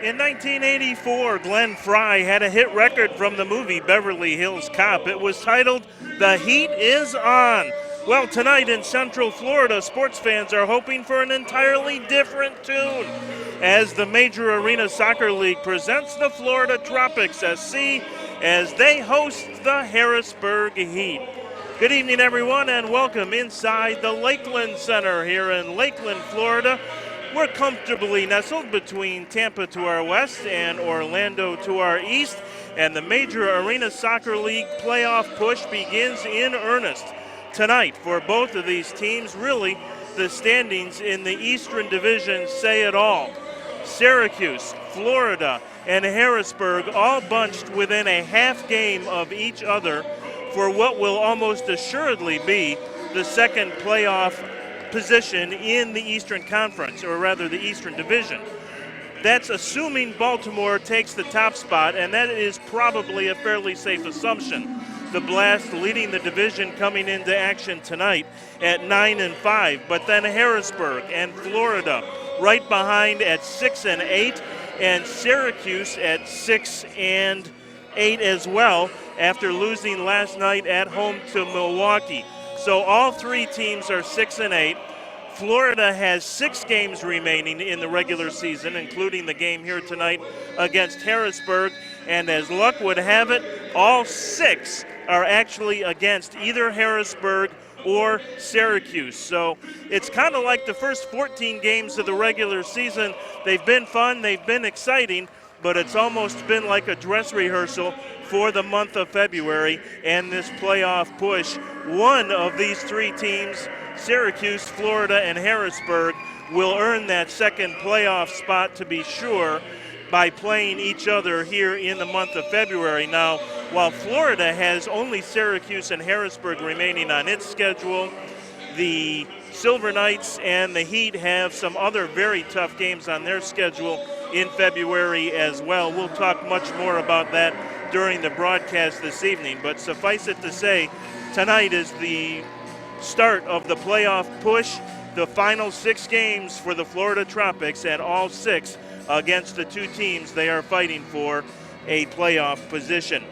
In 1984, Glenn Frey had a hit record from the movie Beverly Hills Cop. It was titled "The Heat Is On." Well, tonight in Central Florida, sports fans are hoping for an entirely different tune as the Major Arena Soccer League presents the Florida Tropics SC as they host the Harrisburg Heat. Good evening, everyone, and welcome inside the Lakeland Center here in Lakeland, Florida. We're comfortably nestled between Tampa to our west and Orlando to our east, and the Major Arena Soccer League playoff push begins in earnest tonight for both of these teams. Really, the standings in the Eastern Division say it all. Syracuse, Florida, and Harrisburg all bunched within a half game of each other for what will almost assuredly be the second playoff position in the Eastern Conference, or rather the Eastern Division. That's assuming Baltimore takes the top spot, and that is probably a fairly safe assumption. The Blast leading the division coming into action tonight at 9-5, but then Harrisburg and Florida right behind at 6-8, and Syracuse at 6-8 as well after losing last night at home to Milwaukee. So all three teams are 6-8. Florida has 6 games remaining in the regular season, including the game here tonight against Harrisburg. And as luck would have it, all 6 are actually against either Harrisburg or Syracuse. So it's kind of like the first 14 games of the regular season. They've been fun, they've been exciting, but it's almost been like a dress rehearsal for the month of February and this playoff push. One of these 3 teams, Syracuse, Florida, and Harrisburg, will earn that second playoff spot to be sure by playing each other here in the month of February. Now, while Florida has only Syracuse and Harrisburg remaining on its schedule, the Silver Knights and the Heat have some other very tough games on their schedule in February as well. We'll talk much more about that during the broadcast this evening, but suffice it to say, tonight is the start of the playoff push, the final 6 games for the Florida Tropics, and all 6 against the 2 teams they are fighting for a playoff position.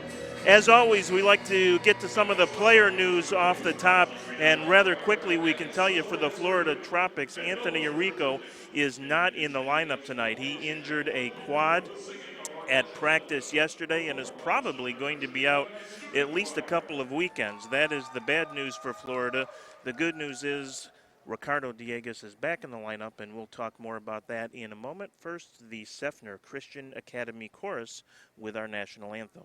As always, we like to get to some of the player news off the top, and rather quickly we can tell you for the Florida Tropics, Anthony Arrico is not in the lineup tonight. He injured a quad at practice yesterday and is probably going to be out at least a couple of weekends. That is the bad news for Florida. The good news is Ricardo Dieguez is back in the lineup, and we'll talk more about that in a moment. First, the Seffner Christian Academy Chorus with our national anthem.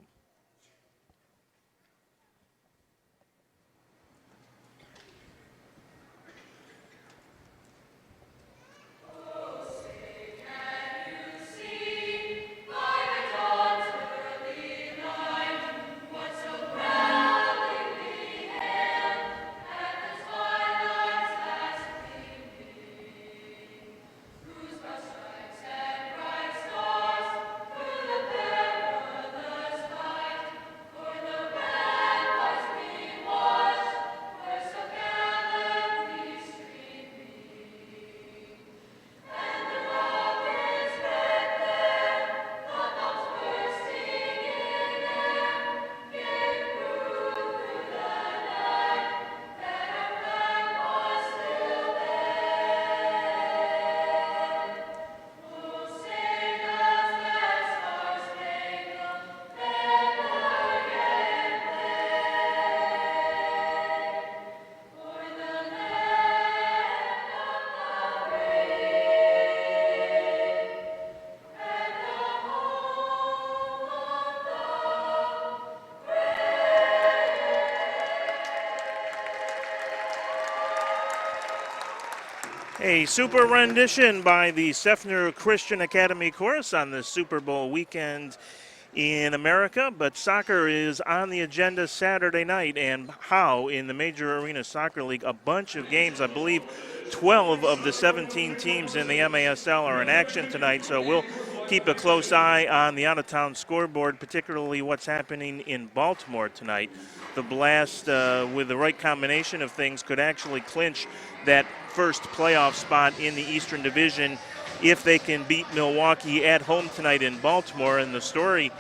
A super rendition by the Seffner Christian Academy Chorus on the Super Bowl weekend in America, but soccer is on the agenda Saturday night, and how in the Major Arena Soccer League, a bunch of games. I believe 12 of the 17 teams in the MASL are in action tonight, so we'll keep a close eye on the out-of-town scoreboard, particularly what's happening in Baltimore tonight. The Blast, with the right combination of things, could actually clinch that first playoff spot in the Eastern Division if they can beat Milwaukee at home tonight in Baltimore. And the story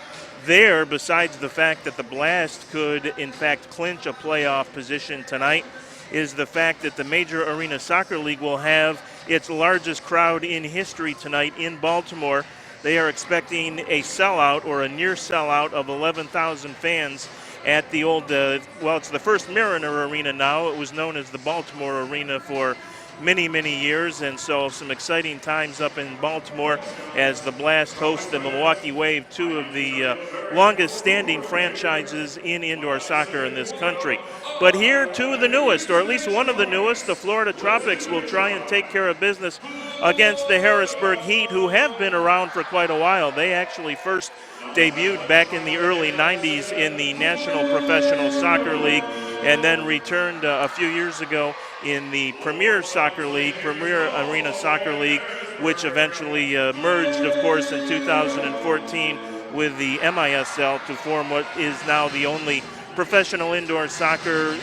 there, besides the fact that the Blast could, in fact, clinch a playoff position tonight, is the fact that the Major Arena Soccer League will have its largest crowd in history tonight in Baltimore. They are expecting a sellout or a near sellout of 11,000 fans at the old, it's the first Mariner Arena now. It was known as the Baltimore Arena for many, many years, and so some exciting times up in Baltimore as the Blast host the Milwaukee Wave, two of the longest-standing franchises in indoor soccer in this country. But here, two of the newest, or at least one of the newest, the Florida Tropics, will try and take care of business against the Harrisburg Heat, who have been around for quite a while. They actually first debuted back in the early 90s in the National Professional Soccer League and then returned a few years ago in the Premier Soccer League, Premier Arena Soccer League, which eventually merged, of course, in 2014 with the MISL to form what is now the only professional indoor soccer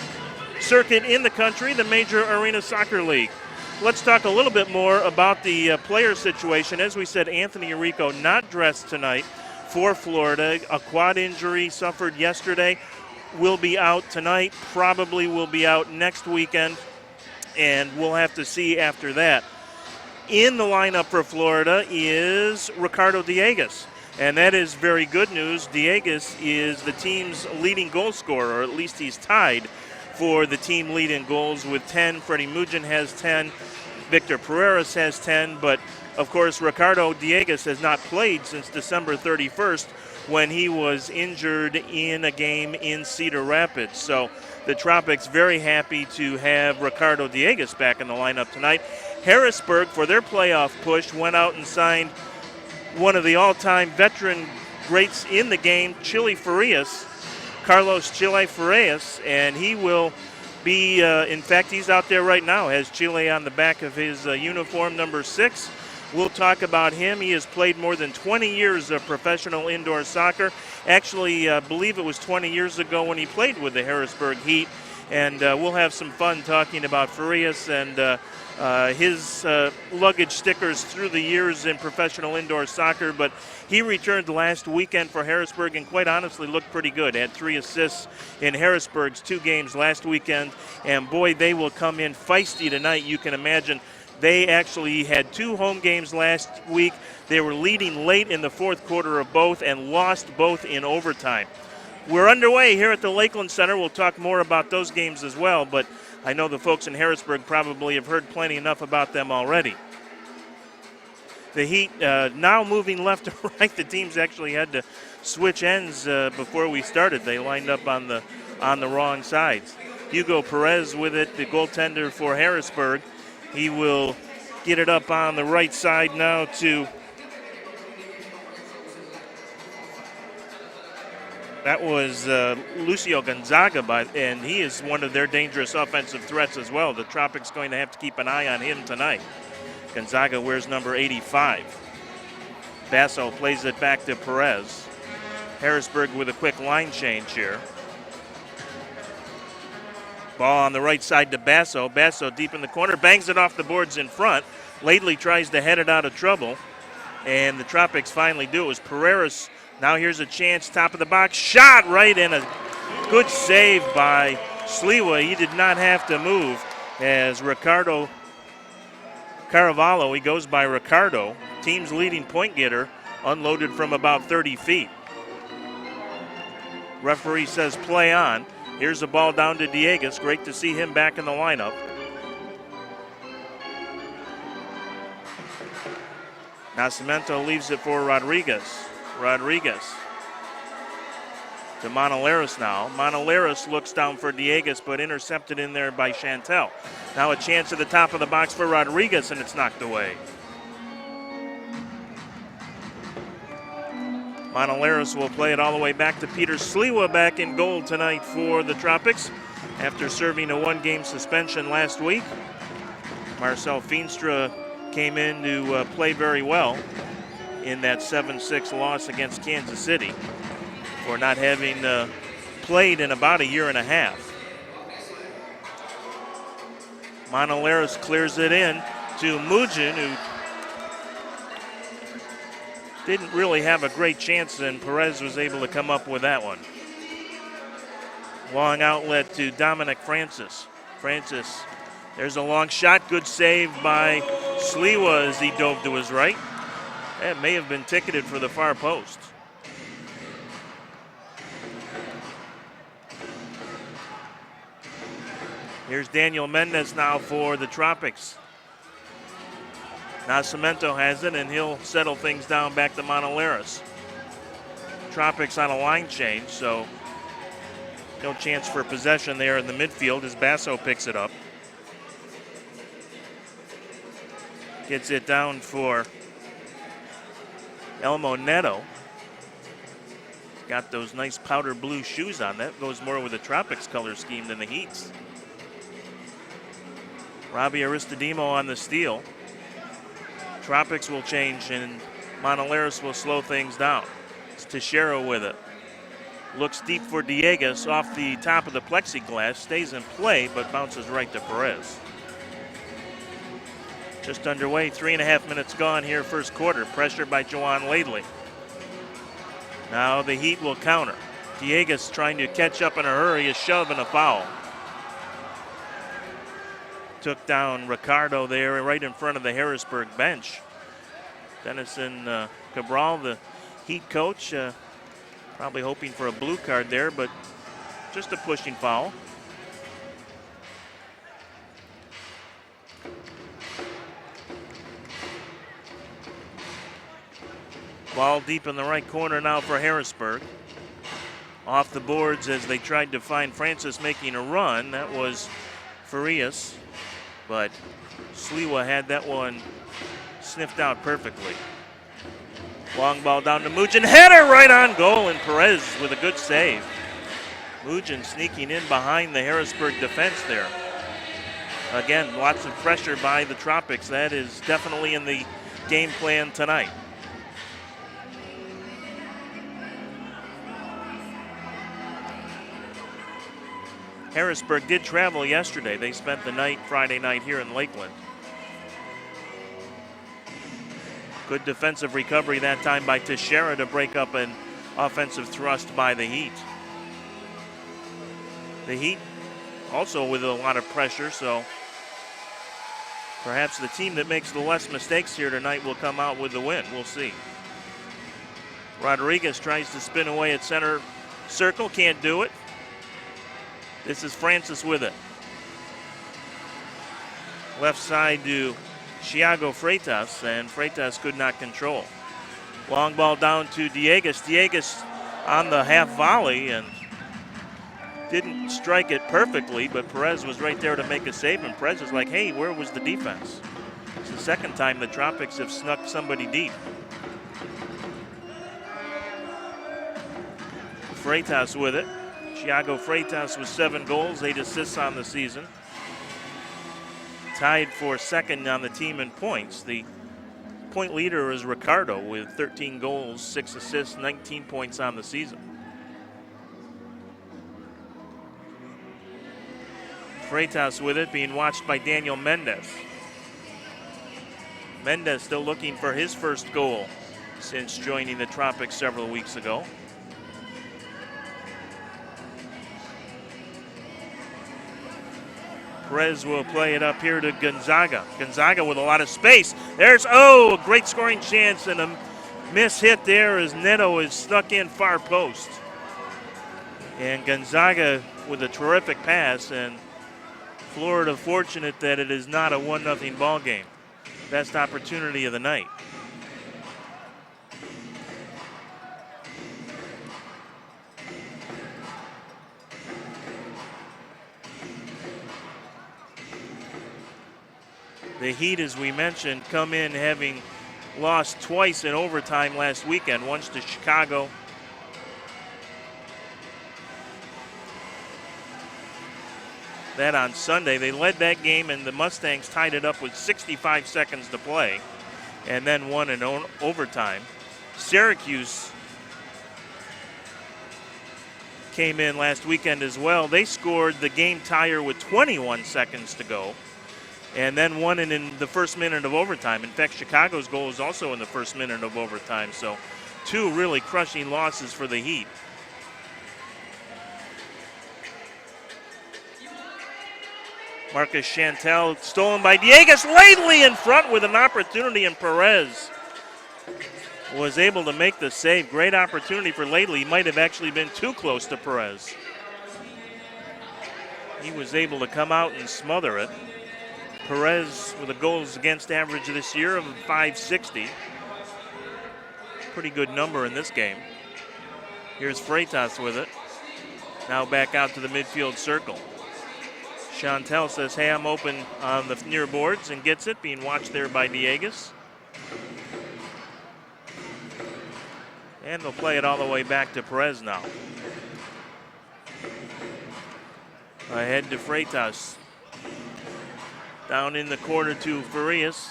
circuit in the country, the Major Arena Soccer League. Let's talk a little bit more about the player situation. As we said, Anthony Arrico not dressed tonight for Florida. A quad injury suffered yesterday. Will be out tonight, probably will be out next weekend, and we'll have to see after that. In the lineup for Florida is Ricardo Dieguez, and that is very good news. Dieguez is the team's leading goal scorer, or at least he's tied for the team lead in goals with 10. Freddie Mugin has 10. Victor Pereras has 10, but of course Ricardo Dieguez has not played since December 31st when he was injured in a game in Cedar Rapids. So the Tropics very happy to have Ricardo Dieguez back in the lineup tonight. Harrisburg, for their playoff push, went out and signed one of the all-time veteran greats in the game, Carlos Chile Farias, and he will be, in fact, he's out there right now, has Chile on the back of his uniform, number 6. We'll talk about him. He has played more than 20 years of professional indoor soccer. Actually, I believe it was 20 years ago when he played with the Harrisburg Heat. And we'll have some fun talking about Farias and his luggage stickers through the years in professional indoor soccer. But he returned last weekend for Harrisburg and quite honestly looked pretty good. Had 3 assists in Harrisburg's 2 games last weekend. And boy, they will come in feisty tonight, you can imagine. They actually had 2 home games last week. They were leading late in the fourth quarter of both and lost both in overtime. We're underway here at the Lakeland Center. We'll talk more about those games as well, but I know the folks in Harrisburg probably have heard plenty enough about them already. The Heat now moving left to right. The teams actually had to switch ends before we started. They lined up on the wrong sides. Hugo Perez with it, the goaltender for Harrisburg. He will get it up on the right side now to, that was Lucio Gonzaga, and he is one of their dangerous offensive threats as well. The Tropics going to have to keep an eye on him tonight. Gonzaga wears number 85. Basso plays it back to Perez. Harrisburg with a quick line change here. Ball on the right side to Basso. Basso deep in the corner, bangs it off the boards in front. Laidley tries to head it out of trouble, and the Tropics finally do. It was Pereras. Now here's a chance, top of the box, shot right in. A good save by Sliwa. He did not have to move as Ricardo Caravallo, he goes by Ricardo, team's leading point getter, unloaded from about 30 feet. Referee says play on. Here's the ball down to Dieguez. Great to see him back in the lineup. Nascimento leaves it for Rodriguez. Rodriguez to Monaleris now. Monaleris looks down for Dieguez, but intercepted in there by Chantel. Now a chance at the top of the box for Rodriguez, and it's knocked away. Monaleris will play it all the way back to Peter Sliwa, back in goal tonight for the Tropics after serving a 1-game suspension last week. Marcel Feenstra came in to play very well in that 7-6 loss against Kansas City for not having played in about a year and a half. Monaleris clears it in to Mugin, who didn't really have a great chance, and Perez was able to come up with that one. Long outlet to Dominic Francis. Francis, there's a long shot. Good save by Sliwa as he dove to his right. That may have been ticketed for the far post. Here's Daniel Mendez now for the Tropics. Nascimento has it, and he'll settle things down back to Montoleras. Tropics on a line change, so no chance for possession there in the midfield as Basso picks it up. Gets it down for Elmo Neto. Got those nice powder blue shoes on. That goes more with the Tropics color scheme than the Heat's. Robbie Aristodemo on the steal. Tropics will change and Montoleras will slow things down. It's Teixeira with it. Looks deep for Dieguez off the top of the plexiglass. Stays in play but bounces right to Perez. Just underway, 3.5 minutes gone here first quarter. Pressure by Juwan Laidley. Now the Heat will counter. Dieguez trying to catch up in a hurry, a shove and a foul. Took down Ricardo there right in front of the Harrisburg bench. Denison Cabral, the Heat coach, probably hoping for a blue card there, but just a pushing foul. Ball deep in the right corner now for Harrisburg. Off the boards as they tried to find Francis making a run. That was Farias. But Sliwa had that one sniffed out perfectly. Long ball down to Mugen. Header right on goal, and Perez with a good save. Mugen sneaking in behind the Harrisburg defense there. Again, lots of pressure by the Tropics. That is definitely in the game plan tonight. Harrisburg did travel yesterday. They spent the night, Friday night, here in Lakeland. Good defensive recovery that time by Teixeira to break up an offensive thrust by the Heat. The Heat also with a lot of pressure, so perhaps the team that makes the less mistakes here tonight will come out with the win. We'll see. Rodriguez tries to spin away at center circle, can't do it. This is Francis with it. Left side to Thiago Freitas, and Freitas could not control. Long ball down to Dieguez. Dieguez on the half volley and didn't strike it perfectly, but Perez was right there to make a save, and Perez was like, hey, where was the defense? It's the second time the Tropics have snuck somebody deep. Freitas with it. Thiago Freitas with 7 goals, 8 assists on the season. Tied for second on the team in points. The point leader is Ricardo with 13 goals, 6 assists, 19 points on the season. Freitas with it, being watched by Daniel Mendez. Mendez still looking for his first goal since joining the Tropics several weeks ago. Perez will play it up here to Gonzaga. Gonzaga with a lot of space. There's, a great scoring chance and a miss hit there as Neto is snuck in far post. And Gonzaga with a terrific pass, and Florida fortunate that it is not a 1-0 ball game. Best opportunity of the night. The Heat, as we mentioned, come in having lost twice in overtime last weekend, once to Chicago. That on Sunday. They led that game, and the Mustangs tied it up with 65 seconds to play and then won in overtime. Syracuse came in last weekend as well. They scored the game tire with 21 seconds to go and then one in the first minute of overtime. In fact, Chicago's goal was also in the first minute of overtime. So 2 really crushing losses for the Heat. Marcus Chantel stolen by Diegues. Lately in front with an opportunity, and Perez was able to make the save. Great opportunity for Lately. He might have actually been too close to Perez. He was able to come out and smother it. Perez with a goals against average this year of .560. Pretty good number in this game. Here's Freitas with it. Now back out to the midfield circle. Chantel says, hey, I'm open on the near boards, and gets it, being watched there by Diegues. And they'll play it all the way back to Perez now. Ahead to Freitas. Down in the corner to Farias.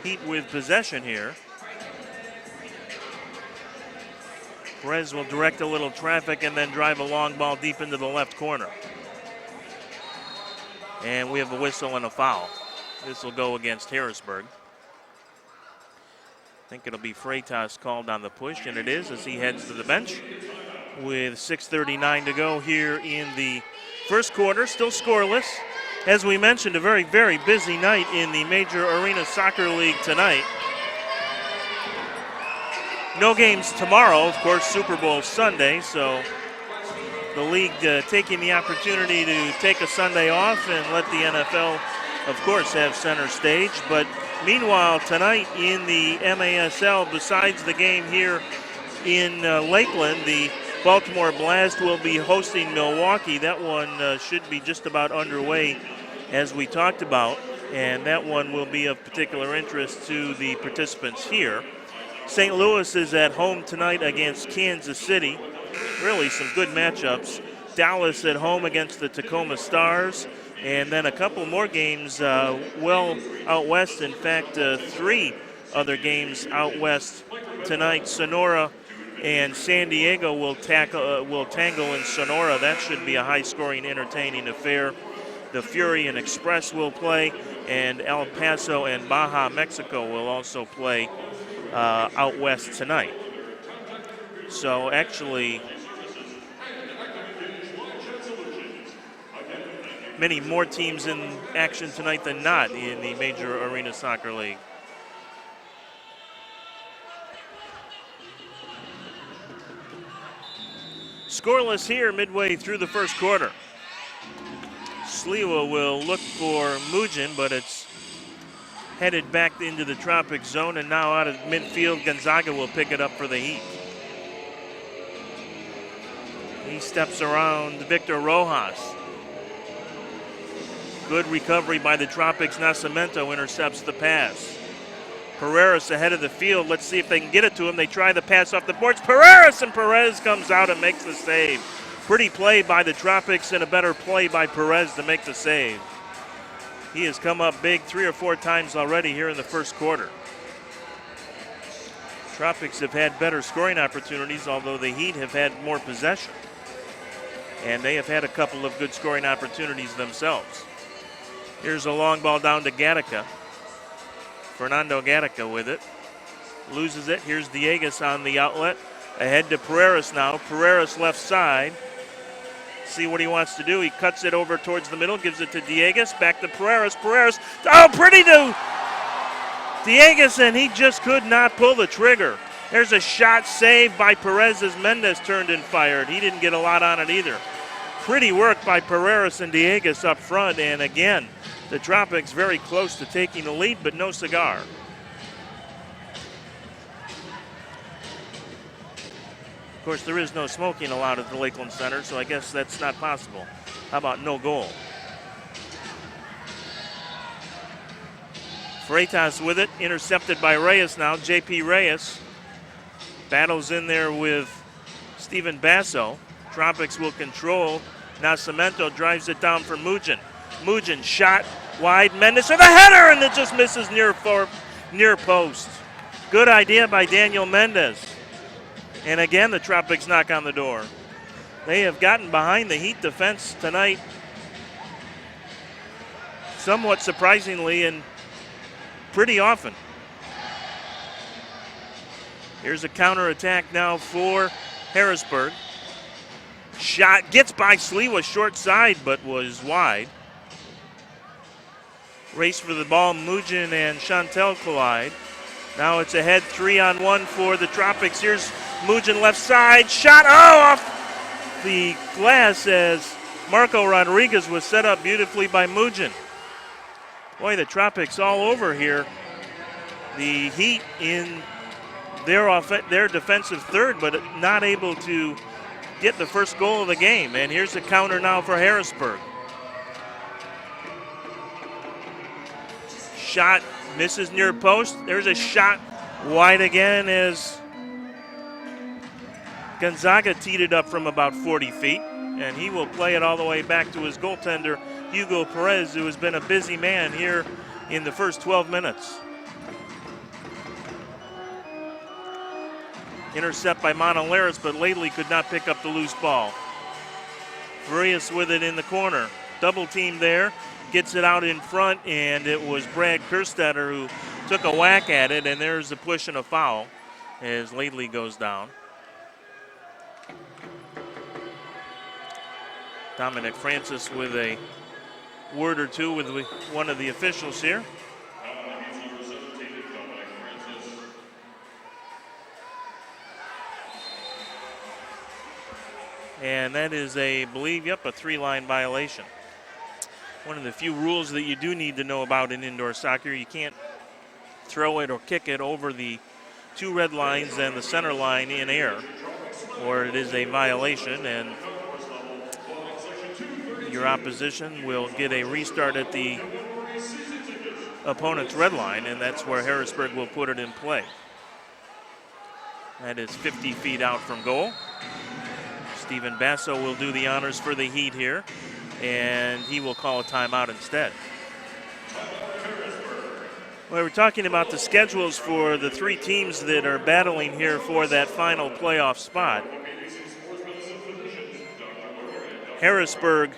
Heat with possession here. Perez will direct a little traffic and then drive a long ball deep into the left corner. And we have a whistle and a foul. This will go against Harrisburg. I think it'll be Freitas called on the push, and it is as he heads to the bench with 6:39 to go here in the first quarter. Still scoreless. As we mentioned, a very, very busy night in the Major Arena Soccer League tonight. No games tomorrow, of course, Super Bowl Sunday, so the league taking the opportunity to take a Sunday off and let the NFL, of course, have center stage. But meanwhile, tonight in the MASL, besides the game here in Lakeland, the Baltimore Blast will be hosting Milwaukee. That one should be just about underway, as we talked about, and that one will be of particular interest to the participants here. St. Louis is at home tonight against Kansas City. Really some good matchups. Dallas at home against the Tacoma Stars. And then a couple more games well out west. In fact, 3 other games out west tonight. Sonora and San Diego will tangle in Sonora. That should be a high-scoring, entertaining affair. The Fury and Express will play, and El Paso and Baja, Mexico will also play out west tonight. So actually, many more teams in action tonight than not in the Major Arena Soccer League. Scoreless here midway through the first quarter. Sliwa will look for Mujin, but it's headed back into the Tropics zone, and now out of midfield, Gonzaga will pick it up for the Heat. He steps around Victor Rojas. Good recovery by the Tropics. Nascimento intercepts the pass. Pereira ahead of the field. Let's see if they can get it to him. They try the pass off the boards. Pereira, and Perez comes out and makes the save. Pretty play by the Tropics and a better play by Perez to make the save. He has come up big 3 or 4 times already here in the first quarter. Tropics have had better scoring opportunities, although the Heat have had more possession. And they have had a couple of good scoring opportunities themselves. Here's a long ball down to Gattaca. Fernando Gattaca with it. Loses it. Here's Diegues on the outlet. Ahead to Pereiras now. Pereiras left side. See what he wants to do. He cuts it over towards the middle, gives it to Diegues. Back to Pereiras. Pereiras. Oh, pretty to Diegues, and he just could not pull the trigger. There's a shot saved by Perez as Mendez turned and fired. He didn't get a lot on it either. Pretty work by Pereiras and Diegues up front, and again, the Tropics very close to taking the lead, but no cigar. Of course, there is no smoking allowed at the Lakeland Center, so I guess that's not possible. How about no goal? Freitas with it, intercepted by Reyes now. J.P. Reyes battles in there with Steven Basso. Tropics will control. Nascimento drives it down for Mujin. Mujin shot wide. Mendez with a header, and it just misses near post. Good idea by Daniel Mendez. And again, the Tropics knock on the door. They have gotten behind the Heat defense tonight, somewhat surprisingly and pretty often. Here's a counterattack now for Harrisburg. Shot gets by Sliwa short side, but was wide. Race for the ball, Mujin and Chantel collide. Now it's a head 3-on-1 for the Tropics. Here's Mujin left side, shot, off the glass as Marco Rodriguez was set up beautifully by Mujin. Boy, the Tropics all over here. The Heat in their defensive third, but not able to get the first goal of the game. And here's a counter now for Harrisburg. Shot misses near post. There's a shot wide again as Gonzaga teed it up from about 40 feet. And he will play it all the way back to his goaltender, Hugo Perez, who has been a busy man here in the first 12 minutes. Intercept by Monolaris, but Lately could not pick up the loose ball. Farias with it in the corner. Double team there. Gets it out in front, and it was Brad Kerstetter who took a whack at it, and there's a push and a foul as Lately goes down. Dominic Francis with a word or two with one of the officials here. And that is a 3-line violation. One of the few rules that you do need to know about in indoor soccer. You can't throw it or kick it over the two red lines and the center line in air, or it is a violation, and your opposition will get a restart at the opponent's red line, and that's where Harrisburg will put it in play. That is 50 feet out from goal. Stephen Basso will do the honors for the Heat here, and he will call a timeout instead. Well, we're talking about the schedules for the three teams that are battling here for that final playoff spot. Harrisburg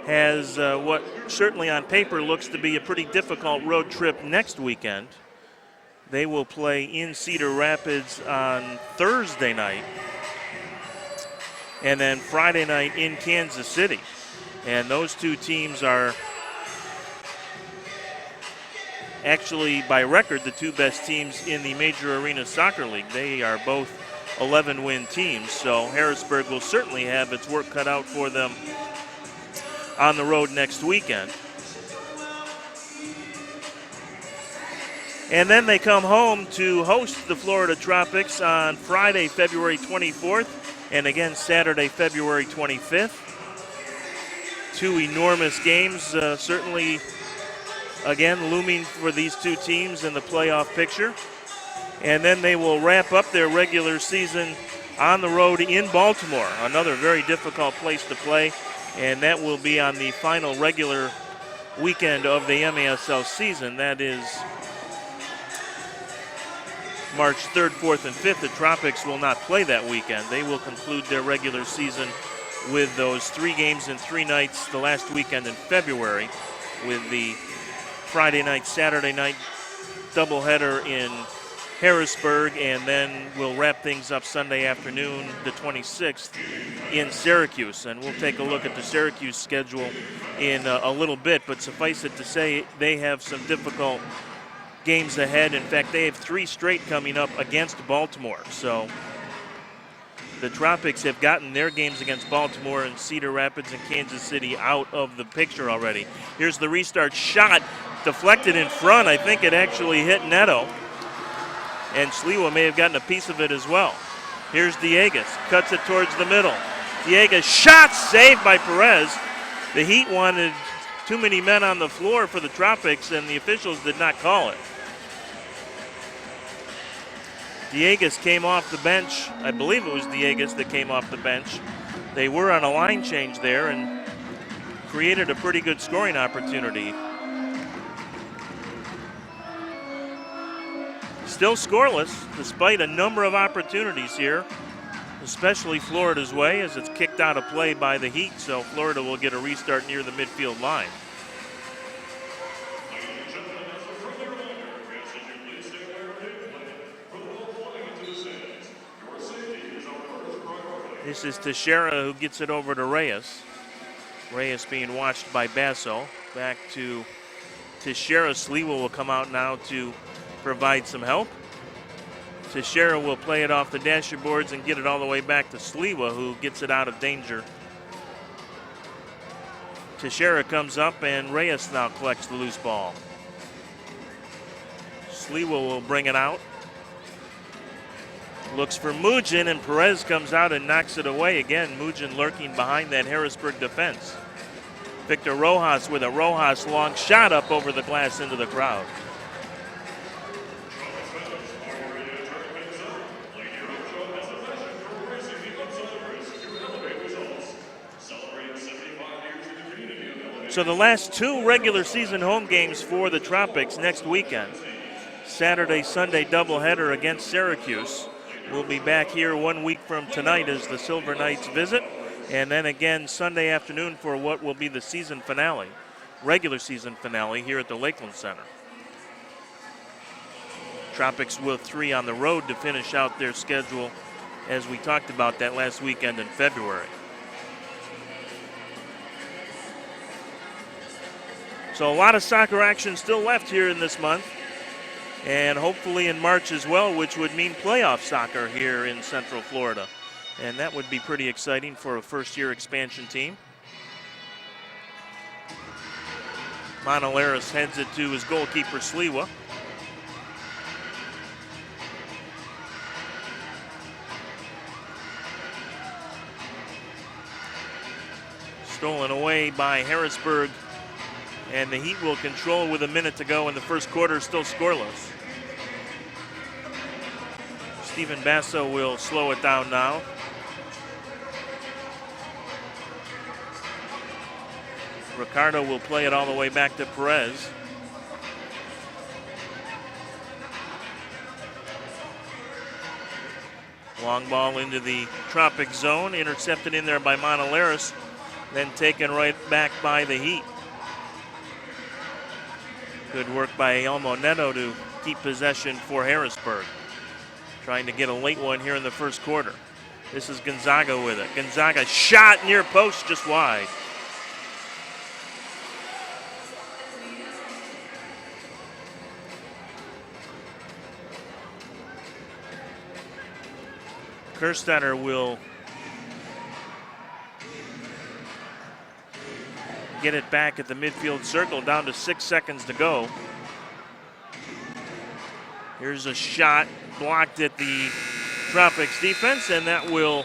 has what certainly on paper looks to be a pretty difficult road trip next weekend. They will play in Cedar Rapids on Thursday night, and then Friday night in Kansas City. And those two teams are actually, by record, the two best teams in the Major Arena Soccer League. They are both 11-win teams, so Harrisburg will certainly have its work cut out for them on the road next weekend. And then they come home to host the Florida Tropics on Friday, February 24th, and again Saturday, February 25th. Two enormous games, certainly, again, looming for these two teams in the playoff picture. And then they will wrap up their regular season on the road in Baltimore, another very difficult place to play, and that will be on the final regular weekend of the MASL season. That is March 3rd, 4th, and 5th. The Tropics will not play that weekend. They will conclude their regular season with those 3 games and 3 nights the last weekend in February, with the Friday night, Saturday night doubleheader in Harrisburg, and then we'll wrap things up Sunday afternoon, the 26th, in Syracuse. And we'll take a look at the Syracuse schedule in a little bit, but suffice it to say they have some difficult games ahead. In fact, they have 3 straight coming up against Baltimore. So the Tropics have gotten their games against Baltimore and Cedar Rapids and Kansas City out of the picture already. Here's the restart shot, deflected in front. I think it actually hit Neto, and Sliwa may have gotten a piece of it as well. Here's Diegas, cuts it towards the middle. Diegas shot, saved by Perez. The Heat wanted too many men on the floor for the Tropics, and the officials did not call it. Diegas came off the bench. I believe it was Diegas that came off the bench. They were on a line change there and created a pretty good scoring opportunity. Still scoreless, despite a number of opportunities here especially Florida's way, as it's kicked out of play by the Heat, so Florida will get a restart near the midfield line. This is Teixeira who gets it over to Reyes. Reyes being watched by Basso. Back to Teixeira. Sliwa will come out now to provide some help. Teixeira will play it off the dashboards and get it all the way back to Sliwa, who gets it out of danger. Teixeira comes up and Reyes now collects the loose ball. Sliwa will bring it out. Looks for Mujin, and Perez comes out and knocks it away. Again, Mujin lurking behind that Harrisburg defense. Victor Rojas with a Rojas long shot up over the glass into the crowd. So the last two regular season home games for the Tropics next weekend. Saturday, Sunday doubleheader against Syracuse. We'll be back here 1 week from tonight as the Silver Knights visit, and then again Sunday afternoon for what will be the season finale, regular season finale here at the Lakeland Center. Tropics with 3 on the road to finish out their schedule, as we talked about that last weekend in February. So a lot of soccer action still left here in this month, and hopefully in March as well, which would mean playoff soccer here in Central Florida. And that would be pretty exciting for a first-year expansion team. Monolaris heads it to his goalkeeper, Sliwa. Stolen away by Harrisburg, and the Heat will control with a minute to go in the first quarter, still scoreless. Stephen Basso will slow it down now. Ricardo will play it all the way back to Perez. Long ball into the Tropic zone, intercepted in there by Monolaris, then taken right back by the Heat. Good work by Elmo Neto to keep possession for Harrisburg. Trying to get a late one here in the first quarter. This is Gonzaga with it. Gonzaga shot near post, just wide. Kerstetter will get it back at the midfield circle, down to 6 seconds to go. Here's a shot blocked at the Tropics defense, and that will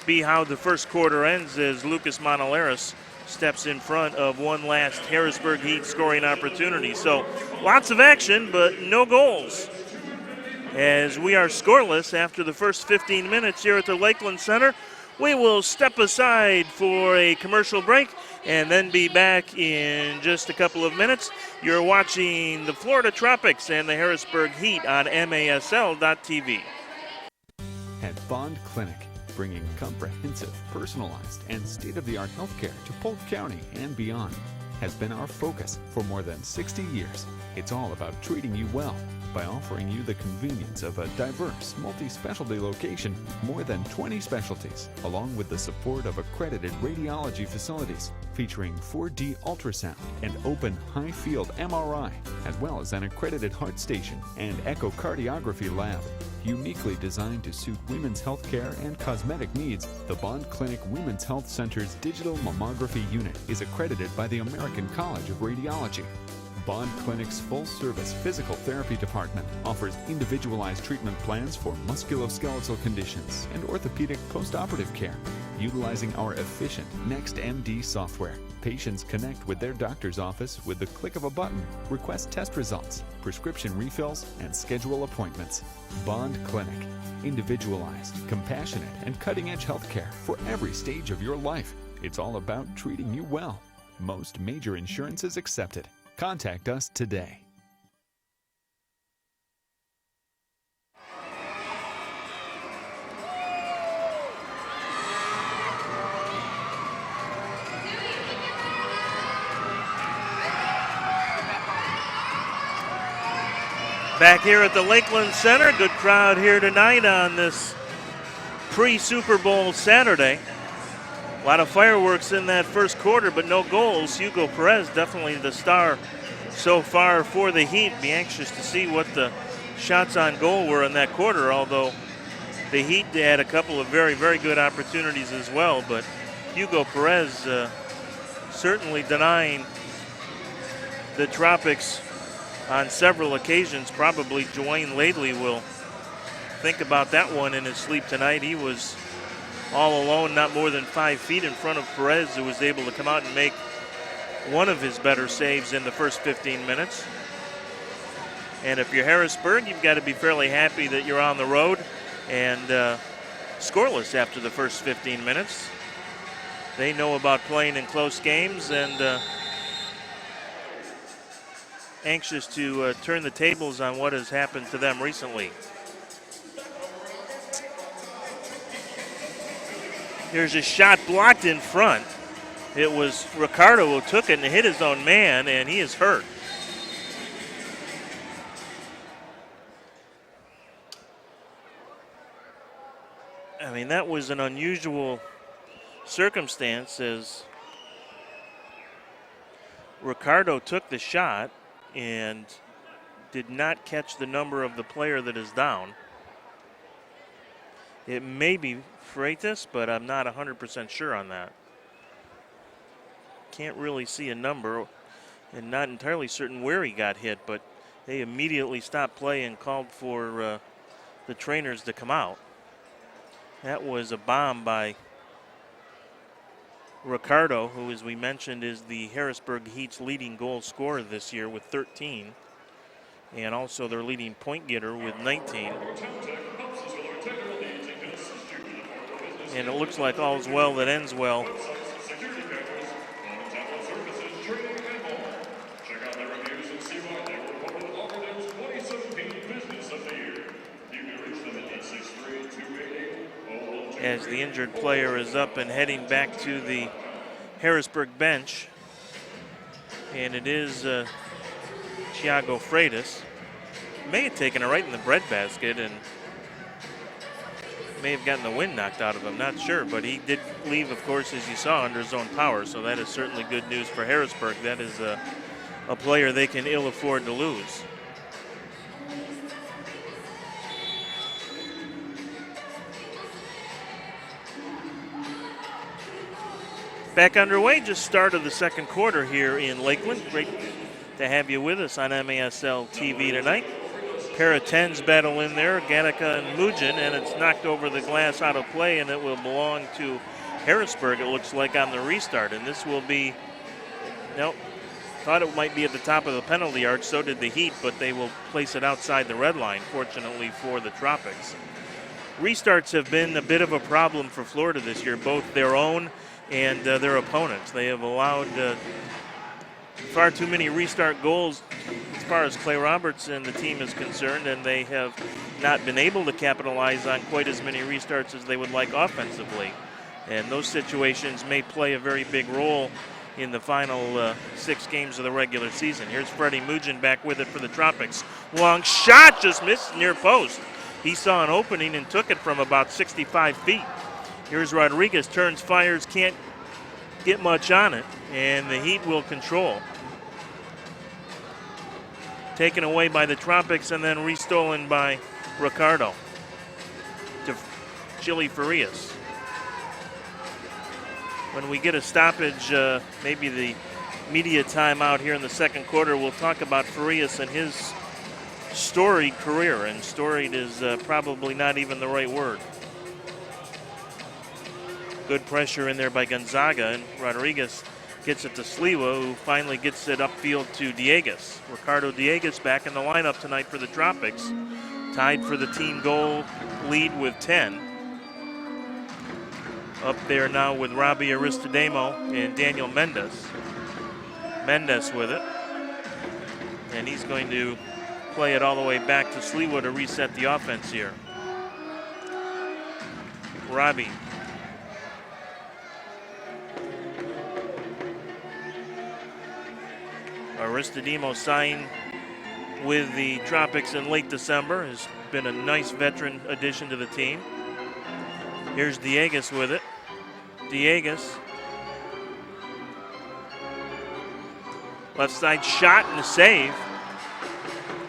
be how the first quarter ends as Lucas Monolaris steps in front of one last Harrisburg Heat scoring opportunity. So lots of action, but no goals, as we are scoreless after the first 15 minutes here at the Lakeland Center. We will step aside for a commercial break and then be back in just a couple of minutes. You're watching the Florida Tropics and the Harrisburg Heat on MASL.TV. At Bond Clinic, bringing comprehensive, personalized, and state-of-the-art healthcare to Polk County and beyond has been our focus for more than 60 years. It's all about treating you well by offering you the convenience of a diverse, multi-specialty location, more than 20 specialties, along with the support of accredited radiology facilities featuring 4D ultrasound and open high-field MRI, as well as an accredited heart station and echocardiography lab. Uniquely designed to suit women's health care and cosmetic needs, the Bond Clinic Women's Health Center's digital mammography unit is accredited by the American College of Radiology. Bond Clinic's full-service physical therapy department offers individualized treatment plans for musculoskeletal conditions and orthopedic post-operative care. Utilizing our efficient NextMD software, patients connect with their doctor's office with the click of a button, request test results, prescription refills, and schedule appointments. Bond Clinic. Individualized, compassionate, and cutting-edge healthcare for every stage of your life. It's all about treating you well. Most major insurances accepted. Contact us today. Back here at the Lakeland Center, good crowd here tonight on this pre-Super Bowl Saturday. A lot of fireworks in that first quarter, but no goals. Hugo Perez definitely the star so far for the Heat. Be anxious to see what the shots on goal were in that quarter, although the Heat had a couple of very, very good opportunities as well. But Hugo Perez certainly denying the Tropics on several occasions. Probably Dwayne Laidley will think about that one in his sleep tonight. He was all alone, not more than 5 feet in front of Perez, who was able to come out and make one of his better saves in the first 15 minutes. And if you're Harrisburg, you've got to be fairly happy that you're on the road and scoreless after the first 15 minutes. They know about playing in close games and anxious to turn the tables on what has happened to them recently. Here's a shot blocked in front. It was Ricardo who took it and hit his own man, and he is hurt. I mean, that was an unusual circumstance as Ricardo took the shot and did not catch the number of the player that is down. It may be Freitas, but I'm not 100% sure on that. Can't really see a number and not entirely certain where he got hit, but they immediately stopped play and called for the trainers to come out. That was a bomb by Ricardo, who, as we mentioned, is the Harrisburg Heat's leading goal scorer this year with 13, and also their leading point getter with 19. And it looks like all's well that ends well. As the injured player is up and heading back to the Harrisburg bench. And it is Thiago Freitas. May have taken it right in the breadbasket and may have gotten the wind knocked out of him, not sure. But he did leave, of course, as you saw, under his own power. So that is certainly good news for Harrisburg. That is a player they can ill afford to lose. Back underway, just start of the second quarter here in Lakeland. Great to have you with us on MASL TV tonight. Pair of 10s battle in there, Ganica and Mugin, and it's knocked over the glass out of play, and it will belong to Harrisburg, it looks like, on the restart. And this will be, nope, thought it might be at the top of the penalty arc, so did the Heat, but they will place it outside the red line, fortunately for the Tropics. Restarts have been a bit of a problem for Florida this year, both their own and their opponents. They have allowed far too many restart goals as far as Clay Roberts and the team is concerned, and they have not been able to capitalize on quite as many restarts as they would like offensively. And those situations may play a very big role in the final 6 games of the regular season. Here's Freddie Mugin back with it for the Tropics. Long shot, just missed near post. He saw an opening and took it from about 65 feet. Here's Rodriguez, turns, fires, can't get much on it, and the Heat will control. Taken away by the Tropics and then restolen by Ricardo to Chili Farias. When we get a stoppage, maybe the media timeout here in the second quarter, we'll talk about Farias and his storied career, and storied is probably not even the right word. Good pressure in there by Gonzaga, and Rodriguez gets it to Sliwa, who finally gets it upfield to Dieguez. Ricardo Dieguez back in the lineup tonight for the Tropics, tied for the team goal lead with 10. Up there now with Robbie Aristodemo and Daniel Mendes. Mendes with it, and he's going to play it all the way back to Sliwa to reset the offense here. Robbie. Aristodemo signed with the Tropics in late December. Has been a nice veteran addition to the team. Here's Diegues with it. Diegues. Left side shot and a save.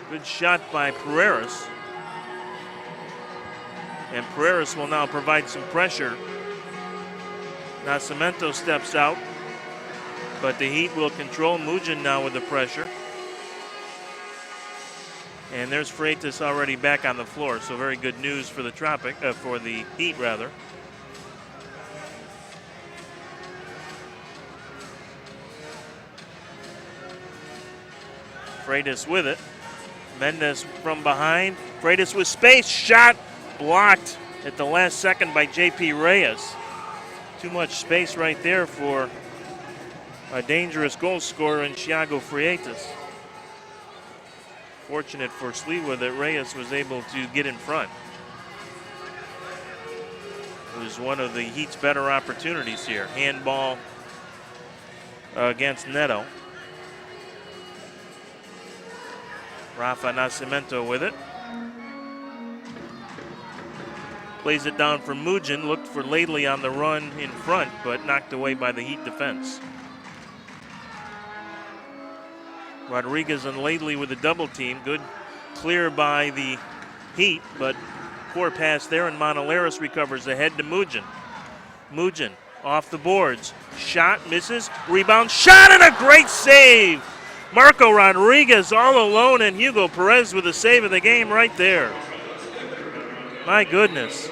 Good shot by Pereiras. And Pereiras will now provide some pressure. Nascimento steps out, but the Heat will control. Mujin now with the pressure. And there's Freitas already back on the floor, so very good news for the for the Heat rather. Freitas with it. Mendes from behind. Freitas with space. Shot blocked at the last second by J.P. Reyes. Too much space right there for a dangerous goal scorer in Thiago Freitas. Fortunate for Sliwa that Reyes was able to get in front. It was one of the Heat's better opportunities here. Handball against Neto. Rafa Nascimento with it. Plays it down for Mujin. Looked for Laidley on the run in front, but knocked away by the Heat defense. Rodriguez and Laidley with a double team. Good clear by the Heat, but poor pass there, and Monolaris recovers ahead to Mujin. Mujin off the boards. Shot, misses, rebound, shot, and a great save! Marco Rodriguez all alone, and Hugo Perez with the save of the game right there. My goodness.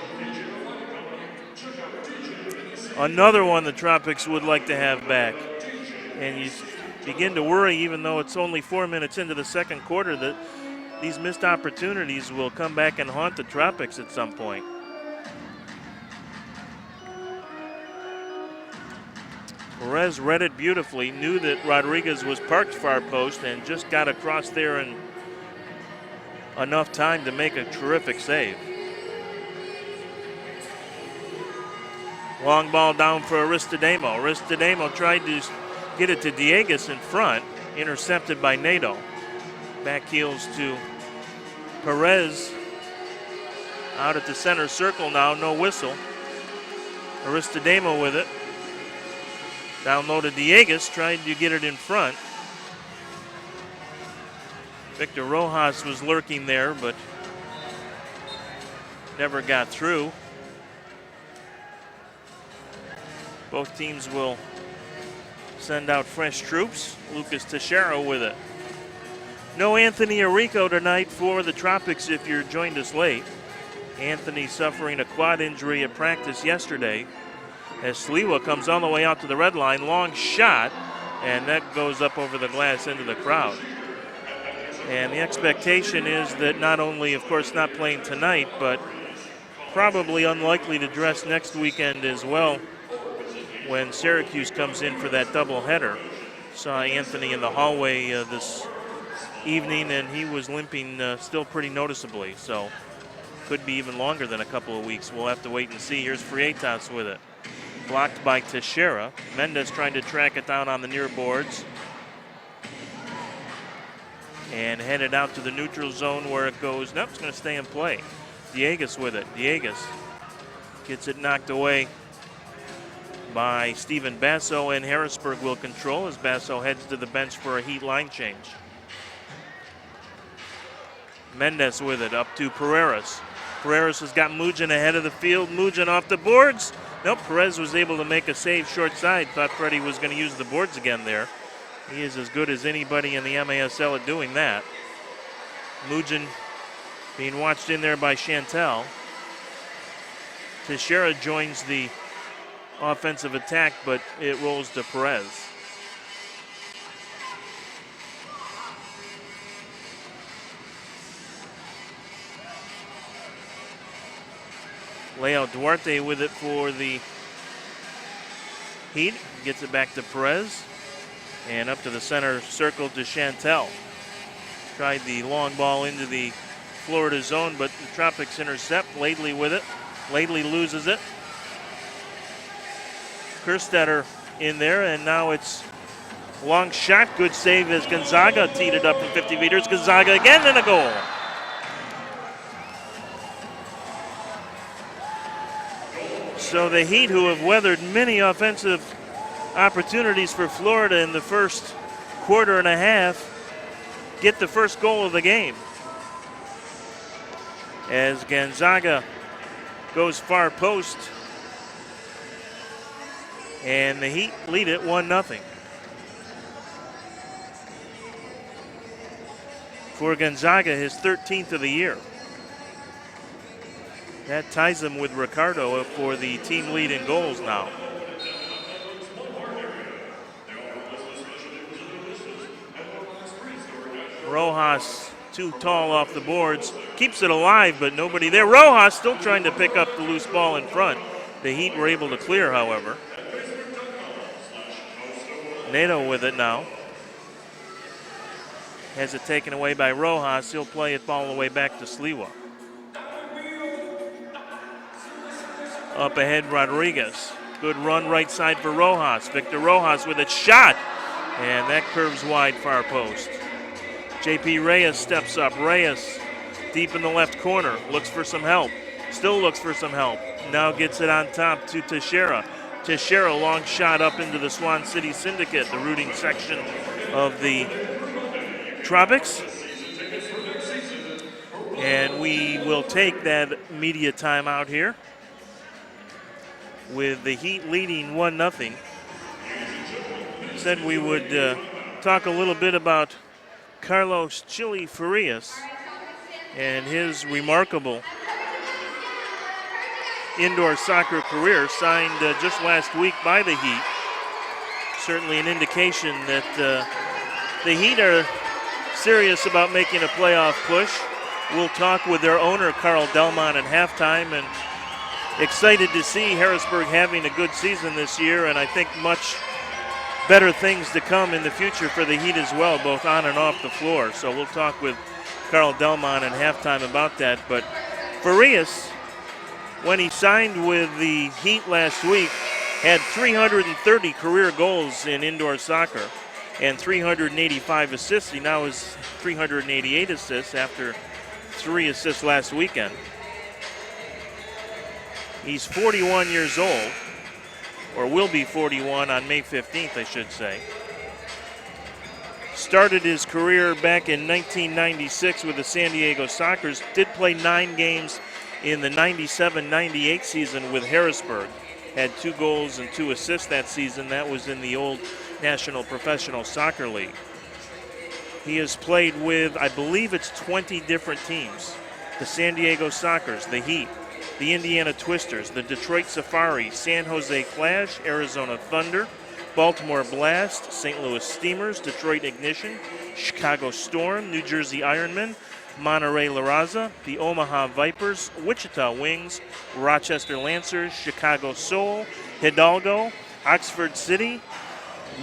Another one the Tropics would like to have back. And you begin to worry, even though it's only 4 minutes into the second quarter, that these missed opportunities will come back and haunt the Tropics at some point. Perez read it beautifully, knew that Rodriguez was parked far post, and just got across there in enough time to make a terrific save. Long ball down for Aristodemo. Aristodemo tried to get it to Diegues in front, intercepted by Nato. Back heels to Perez. Out at the center circle now, no whistle. Aristodemo with it. Down low to Diegues, tried to get it in front. Victor Rojas was lurking there, but never got through. Both teams will send out fresh troops. Lucas Teixeira with it. No Anthony Arico tonight for the Tropics if you joined us late. Anthony suffering a quad injury at practice yesterday. As Sliwa comes all the way out to the red line, long shot, and that goes up over the glass into the crowd. And the expectation is that not only, of course, not playing tonight, but probably unlikely to dress next weekend as well when Syracuse comes in for that doubleheader. Saw Anthony in the hallway this evening, and he was limping still pretty noticeably, so could be even longer than a couple of weeks. We'll have to wait and see. Here's Freitas with it. Blocked by Teixeira. Mendes trying to track it down on the near boards. And headed out to the neutral zone where it goes. Nope, it's going to stay in play. Diegues with it. Diegues gets it knocked away by Steven Basso, and Harrisburg will control as Basso heads to the bench for a Heat line change. Mendes with it up to Pereiras. Pereiras has got Mujin ahead of the field. Mujin off the boards. Nope, Perez was able to make a save short side. Thought Freddie was going to use the boards again there. He is as good as anybody in the MASL at doing that. Mujin being watched in there by Chantel. Teixeira joins the offensive attack, but it rolls to Perez. Leo Duarte with it for the Heat. Gets it back to Perez. And up to the center circle to Chantel. Tried the long ball into the Florida zone, but the Tropics intercept. Laidley with it. Laidley loses it. Kerstetter in there, and now it's Long shot, good save as Gonzaga teed it up from 50 meters. Gonzaga again and a goal. So the Heat, who have weathered many offensive opportunities for Florida in the first quarter and a half, get the first goal of the game. As Gonzaga goes far post, and the Heat lead it 1-0. For Gonzaga, his 13th of the year. That ties him with Ricardo for the team lead in goals now. Rojas, too tall off the boards, keeps it alive, but nobody there. Rojas still trying to pick up the loose ball in front. The Heat were able to clear, however. Nato with it now. Has it taken away by Rojas. He'll play it all the way back to Sliwa. Up ahead, Rodriguez. Good run right side for Rojas. Victor Rojas with a shot. And that curves wide far post. J.P. Reyes steps up. Reyes deep in the left corner. Looks for some help. Still looks for some help. Now gets it on top to Teixeira. Teixeira, long shot up into the Swan City Syndicate, the rooting section of the Tropics. And we will take that media timeout here with the Heat leading 1-0. Said we would talk a little bit about Carlos Chili Farias and his remarkable indoor soccer career, signed just last week by the Heat. Certainly an indication that the Heat are serious about making a playoff push. We'll talk with their owner, Carl Delmont, at halftime, and excited to see Harrisburg having a good season this year, and I think much better things to come in the future for the Heat as well, both on and off the floor. So we'll talk with Carl Delmont at halftime about that. But Farias, when he signed with the Heat last week, had 330 career goals in indoor soccer and 385 assists. He now has 388 assists after 3 assists last weekend. He's 41 years old, or will be 41 on May 15th, I should say. Started his career back in 1996 with the San Diego Sockers. Did play 9 games in the 97-98 season with Harrisburg. Had 2 goals and 2 assists that season. That was in the old National Professional Soccer League. He has played with, I believe it's 20 different teams. The San Diego Sockers, the Heat, the Indiana Twisters, the Detroit Safari, San Jose Flash, Arizona Thunder, Baltimore Blast, St. Louis Steamers, Detroit Ignition, Chicago Storm, New Jersey Ironmen, Monterey La Raza, the Omaha Vipers, Wichita Wings, Rochester Lancers, Chicago Soul, Hidalgo, Oxford City,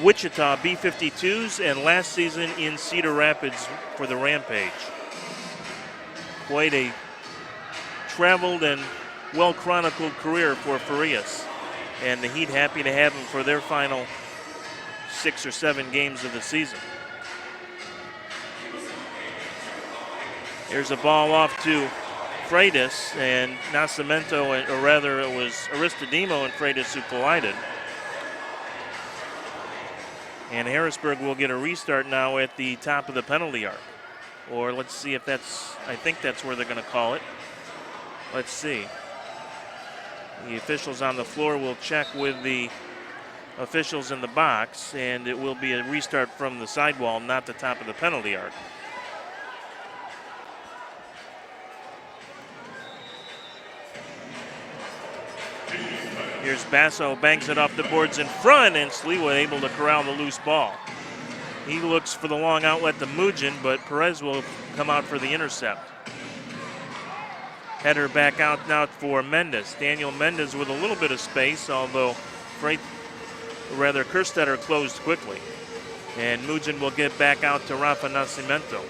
Wichita B-52s, and last season in Cedar Rapids for the Rampage. Quite a traveled and well-chronicled career for Farias, and the Heat happy to have him for their final 6 or 7 games of the season. Here's a ball off to Freitas, and Nascimento, or rather it was Aristodemo and Freitas who collided. And Harrisburg will get a restart now at the top of the penalty arc. Or let's see if that's, I think that's where they're going to call it. Let's see. The officials on the floor will check with the officials in the box, and it will be a restart from the sidewall, not the top of the penalty arc. Here's Basso, bangs it off the boards in front, and Sliwa able to corral the loose ball. He looks for the long outlet to Mujin, but Perez will come out for the intercept. Header back out now for Mendes. Daniel Mendes with a little bit of space, although Kerstetter closed quickly. And Mujin will get back out to Rafa Nascimento.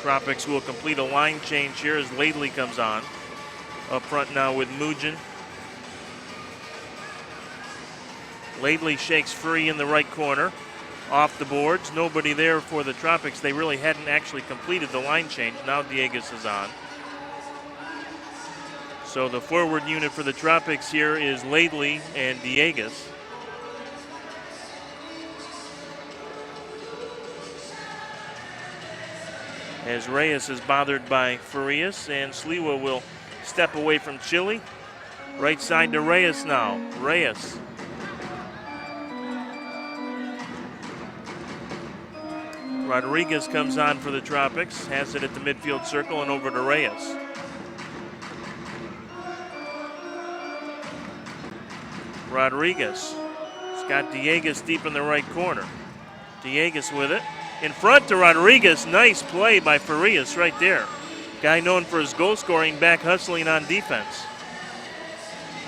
Tropics will complete a line change here as Laidley comes on. Up front now with Mujin Laidley shakes free in the right corner. Off the boards. Nobody there for the Tropics. They really hadn't actually completed the line change. Now Diegues is on. So the forward unit for the Tropics here is Laidley and Diegues. As Reyes is bothered by Farias, and Sliwa will step away from Chile. Right side to Reyes now. Reyes. Rodriguez comes on for the Tropics, has it at the midfield circle and over to Reyes. Rodriguez. He's got Diegues deep in the right corner. Diegues with it. In front to Rodriguez. Nice play by Farias right there. Guy known for his goal scoring, back hustling on defense.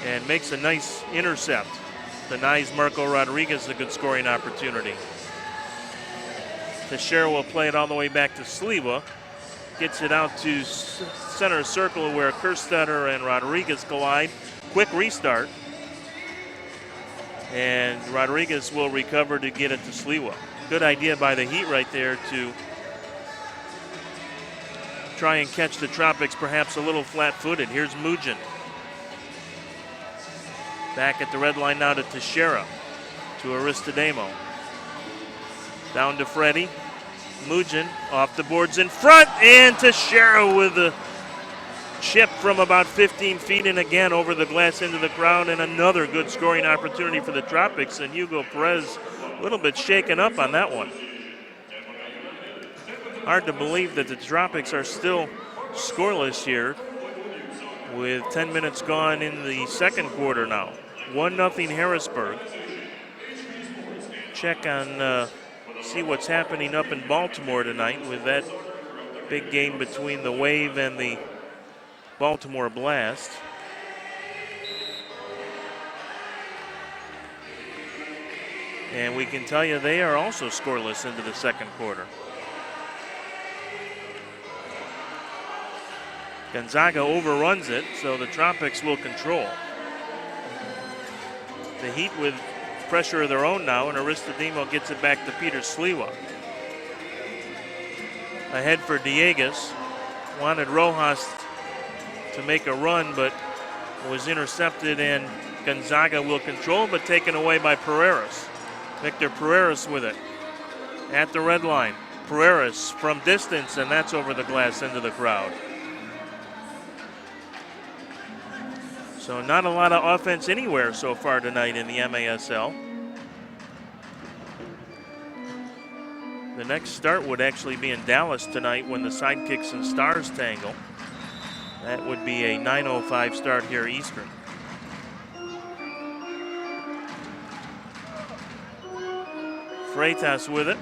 And makes a nice intercept. Denies Marco Rodriguez a good scoring opportunity. Teixeira will play it all the way back to Sliwa. Gets it out to center circle where Kerstetter and Rodriguez collide. Quick restart. And Rodriguez will recover to get it to Sliwa. Good idea by the Heat right there to try and catch the Tropics perhaps a little flat-footed. Here's Mujin. Back at the red line now to Teixeira. To Aristodemo. Down to Freddie. Mujin off the boards in front, and Teixeira with a chip from about 15 feet and again over the glass into the crowd, and another good scoring opportunity for the Tropics, and Hugo Perez a little bit shaken up on that one. Hard to believe that the Tropics are still scoreless here with 10 minutes gone in the second quarter now. 1-0 Harrisburg. Check on see what's happening up in Baltimore tonight with that big game between the Wave and the Baltimore Blast. And we can tell you they are also scoreless into the second quarter. Gonzaga overruns it, so the Tropics will control. The Heat with pressure of their own now, and Aristodemo gets it back to Peter Sliwa. Ahead for Diegues. Wanted Rojas to make a run, but was intercepted, and Gonzaga will control, but taken away by Pereiras. Victor Pereiras with it. At the red line. Pereiras from distance, and that's over the glass into the crowd. So not a lot of offense anywhere so far tonight in the MASL. The next start would actually be in Dallas tonight when the Sidekicks and Stars tangle. That would be a 9:05 start here Eastern. Freitas with it.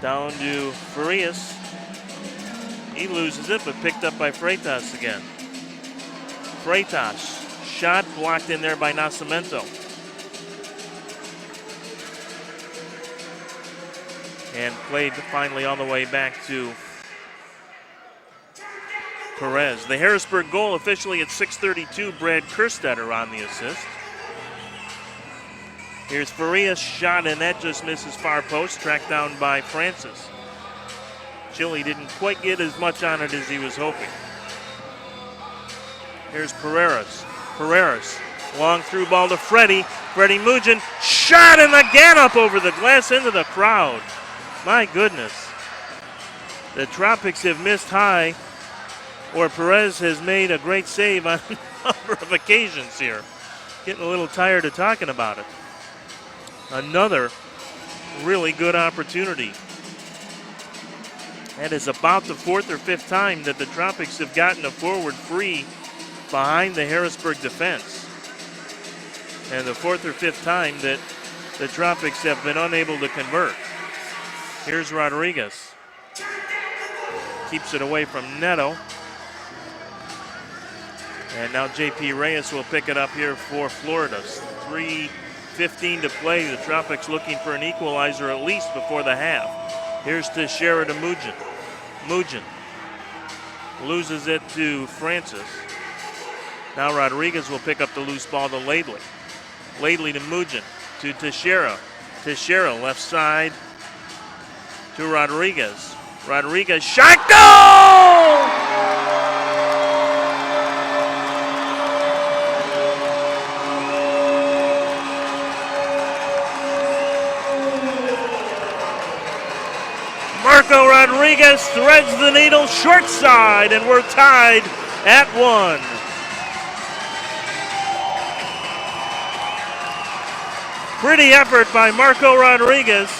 Down to Farias. He loses it, but picked up by Freitas again. Freitas, shot blocked in there by Nascimento. And played finally all the way back to Perez. The Harrisburg goal officially at 6:32, Brad Kerstetter on the assist. Here's Farias' shot, and that just misses far post, tracked down by Francis. Chile didn't quite get as much on it as he was hoping. Here's Pereiras. Pereiras, long through ball to Freddie. Freddie Mujin, shot, and again up over the glass into the crowd. My goodness. The Tropics have missed high, or Perez has made a great save on a number of occasions here. Getting a little tired of talking about it. Another really good opportunity. That is about the fourth or fifth time that the Tropics have gotten a forward free behind the Harrisburg defense. And the fourth or fifth time that the Tropics have been unable to convert. Here's Rodriguez. Keeps it away from Neto. And now J.P. Reyes will pick it up here for Florida. 3:15 to play. The Tropics looking for an equalizer at least before the half. Here's Teixeira to Mujin. Mujin loses it to Francis. Now Rodriguez will pick up the loose ball to Laidley. Lately to Mugin, to Teixeira. Teixeira left side to Rodriguez. Rodriguez shot, goal! Marco Rodriguez threads the needle short side, and we're tied at 1. Pretty effort by Marco Rodriguez.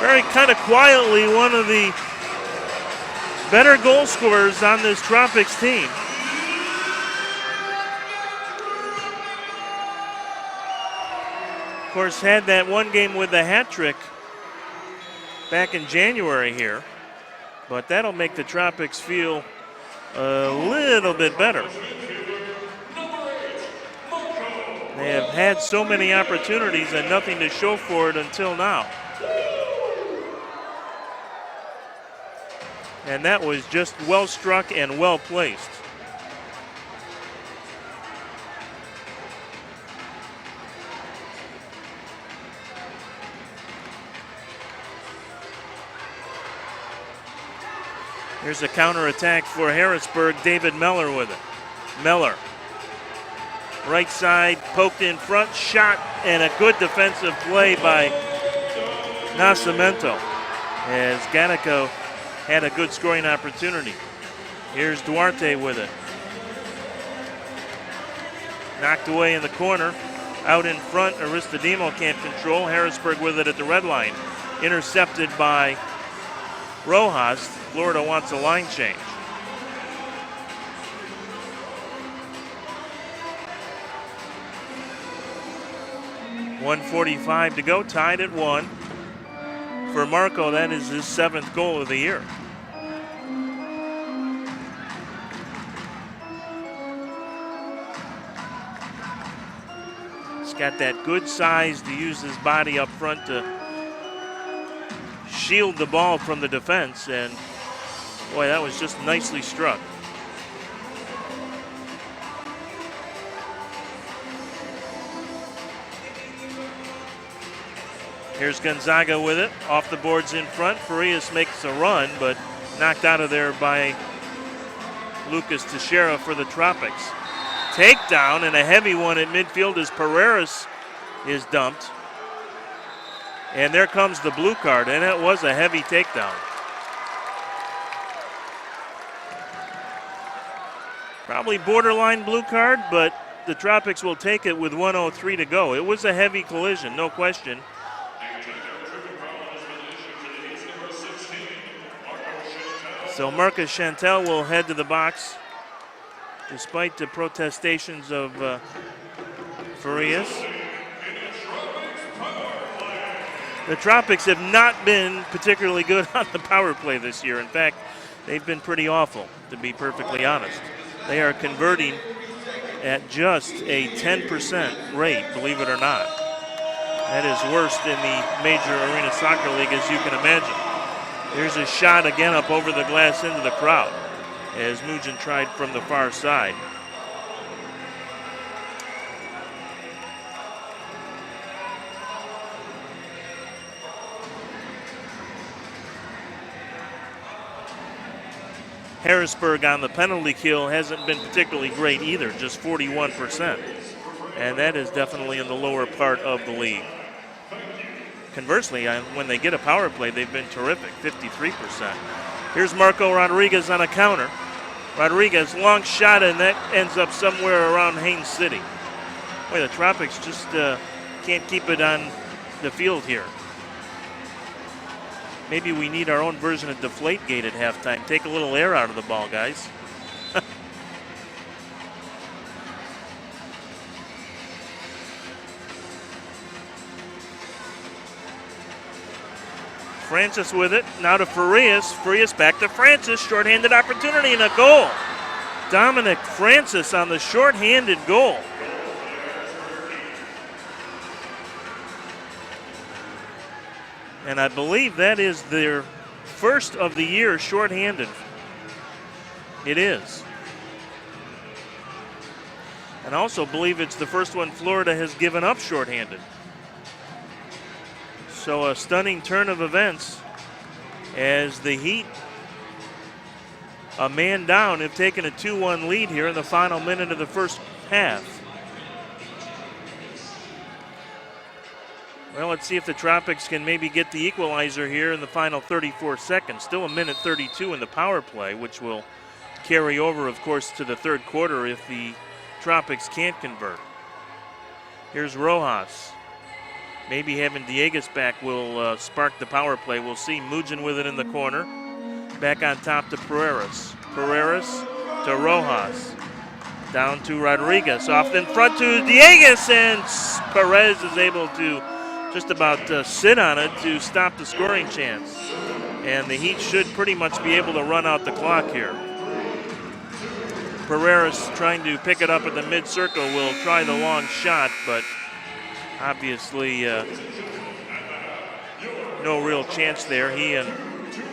Very kind of quietly one of the better goal scorers on this Tropics team. Of course, had that one game with the hat trick back in January here, but that'll make the Tropics feel a little bit better. They have had so many opportunities and nothing to show for it until now. And that was just well struck and well placed. Here's a counterattack for Harrisburg. David Meller with it. Meller. Right side, poked in front, shot, and a good defensive play by Nascimento as Ganico had a good scoring opportunity. Here's Duarte with it. Knocked away in the corner. Out in front, Aristodemo can't control. Harrisburg with it at the red line. Intercepted by Rojas. Florida wants a line change. .145 to go, tied at 1. For Marco, that is his 7th goal of the year. He's got that good size to use his body up front to shield the ball from the defense, and boy, that was just nicely struck. Here's Gonzaga with it, off the boards in front. Farias makes a run, but knocked out of there by Lucas Teixeira for the Tropics. Takedown and a heavy one at midfield as Pereira is dumped. And there comes the blue card, and it was a heavy takedown. Probably borderline blue card, but the Tropics will take it with 1:03 to go. It was a heavy collision, no question. So Marcus Chantel will head to the box despite the protestations of Farias. The Tropics have not been particularly good on the power play this year. In fact, they've been pretty awful, to be perfectly honest. They are converting at just a 10% rate, believe it or not. That is worse than the Major Arena Soccer League, as you can imagine. Here's a shot again up over the glass into the crowd as Mugin tried from the far side. Harrisburg on the penalty kill hasn't been particularly great either, just 41%. And that is definitely in the lower part of the league. Conversely, when they get a power play, they've been terrific, 53%. Here's Marco Rodriguez on a counter. Rodriguez, long shot, and that ends up somewhere around Haines City. Boy, the Tropics just can't keep it on the field here. Maybe we need our own version of Deflategate at halftime. Take a little air out of the ball, guys. Francis with it, now to Farias. Farias back to Francis, shorthanded opportunity and a goal. Dominic Francis on the shorthanded goal. And I believe that is their first of the year shorthanded. It is. And I also believe it's the first one Florida has given up shorthanded. So a stunning turn of events as the Heat, a man down, have taken a 2-1 lead here in the final minute of the first half. Well, let's see if the Tropics can maybe get the equalizer here in the final 34 seconds. Still a minute 32 in the power play, which will carry over, of course, to the third quarter if the Tropics can't convert. Here's Rojas. Maybe having Dieguez back will spark the power play. We'll see. Mujin with it in the corner. Back on top to Pereiras. Pereiras to Rojas. Down to Rodriguez. Off in front to Dieguez, and Perez is able to just about sit on it to stop the scoring chance. And the Heat should pretty much be able to run out the clock here. Pereiras trying to pick it up at the mid-circle will try the long shot, but obviously no real chance there. He and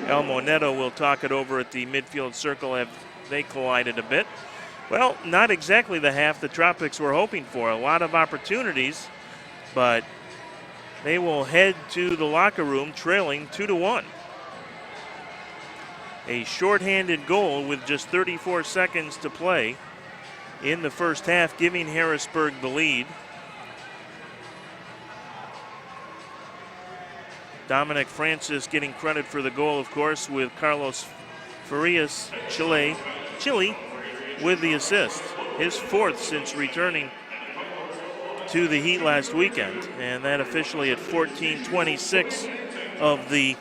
El Moneto will talk it over at the midfield circle as they collided a bit. Well, not exactly the half the Tropics were hoping for. A lot of opportunities, but they will head to the locker room trailing 2-1. A shorthanded goal with just 34 seconds to play in the first half, giving Harrisburg the lead. Dominic Francis getting credit for the goal, of course, with Carlos Farias, Chile with the assist. His fourth since returning to the Heat last weekend, and that officially at 14:26 of the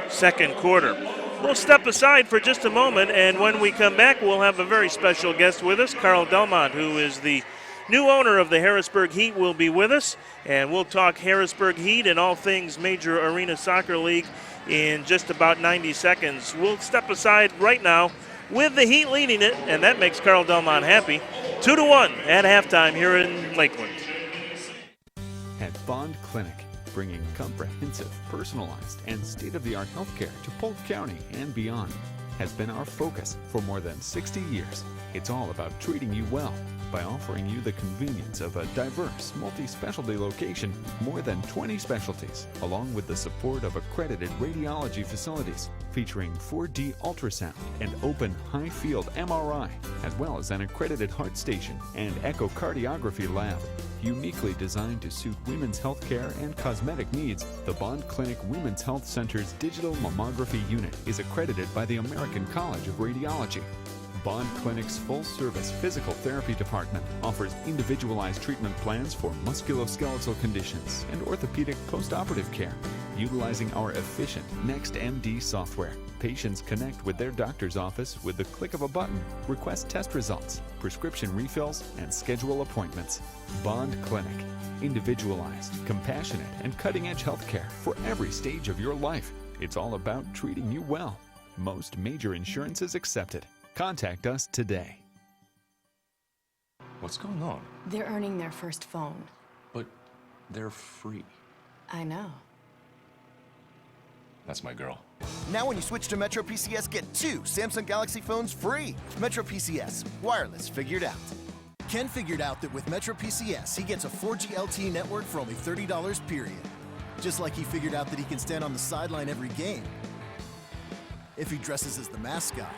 second quarter. We'll step aside for just a moment, and when we come back, we'll have a very special guest with us. Carl Delmont, who is the new owner of the Harrisburg Heat, will be with us, and we'll talk Harrisburg Heat and all things Major Arena Soccer League in just about 90 seconds. We'll step aside right now with the Heat leading it, and that makes Carl Delmont happy. 2-1 at halftime here in Lakeland. At Bond Clinic, bringing comprehensive, personalized, and state-of-the-art healthcare to Polk County and beyond has been our focus for more than 60 years. It's all about treating you well by offering you the convenience of a diverse, multi-specialty location, more than 20 specialties, along with the support of accredited radiology facilities featuring 4D ultrasound and open high-field MRI, as well as an accredited heart station and echocardiography lab. Uniquely designed to suit women's health care and cosmetic needs, the Bond Clinic Women's Health Center's digital mammography unit is accredited by the American College of Radiology. Bond Clinic's full-service physical therapy department offers individualized treatment plans for musculoskeletal conditions and orthopedic post-operative care. Utilizing our efficient NextMD software, patients connect with their doctor's office with the click of a button, request test results, prescription refills, and schedule appointments. Bond Clinic. Individualized, compassionate, and cutting-edge healthcare for every stage of your life. It's all about treating you well. Most major insurances accepted. Contact us today. What's going on? They're earning their first phone. But they're free. I know. That's my girl. Now when you switch to Metro PCS, get 2 Samsung Galaxy phones free. Metro PCS, wireless figured out. Ken figured out that with Metro PCS, he gets a 4G LTE network for only $30 period. Just like he figured out that he can stand on the sideline every game if he dresses as the mascot.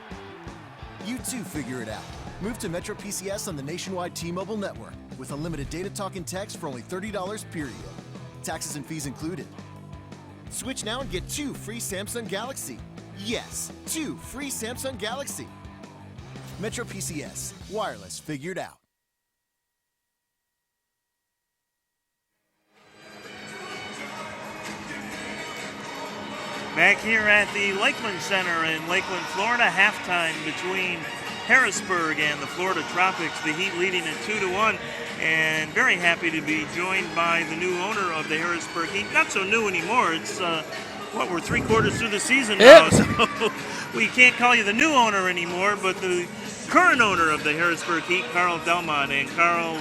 You too figure it out. Move to Metro PCS on the nationwide T-Mobile network with unlimited data, talk, and text for only $30 period. Taxes and fees included. Switch now and get 2 free Samsung Galaxy. Yes, 2 free Samsung Galaxy. Metro PCS, wireless figured out. Back here at the Lakeland Center in Lakeland, Florida, halftime between Harrisburg and the Florida Tropics. The Heat leading at 2-1, and very happy to be joined by the new owner of the Harrisburg Heat. Not so new anymore. It's we're 3/4 through the season now, so we can't call you the new owner anymore, but the current owner of the Harrisburg Heat, Carl Delmont. And Carl,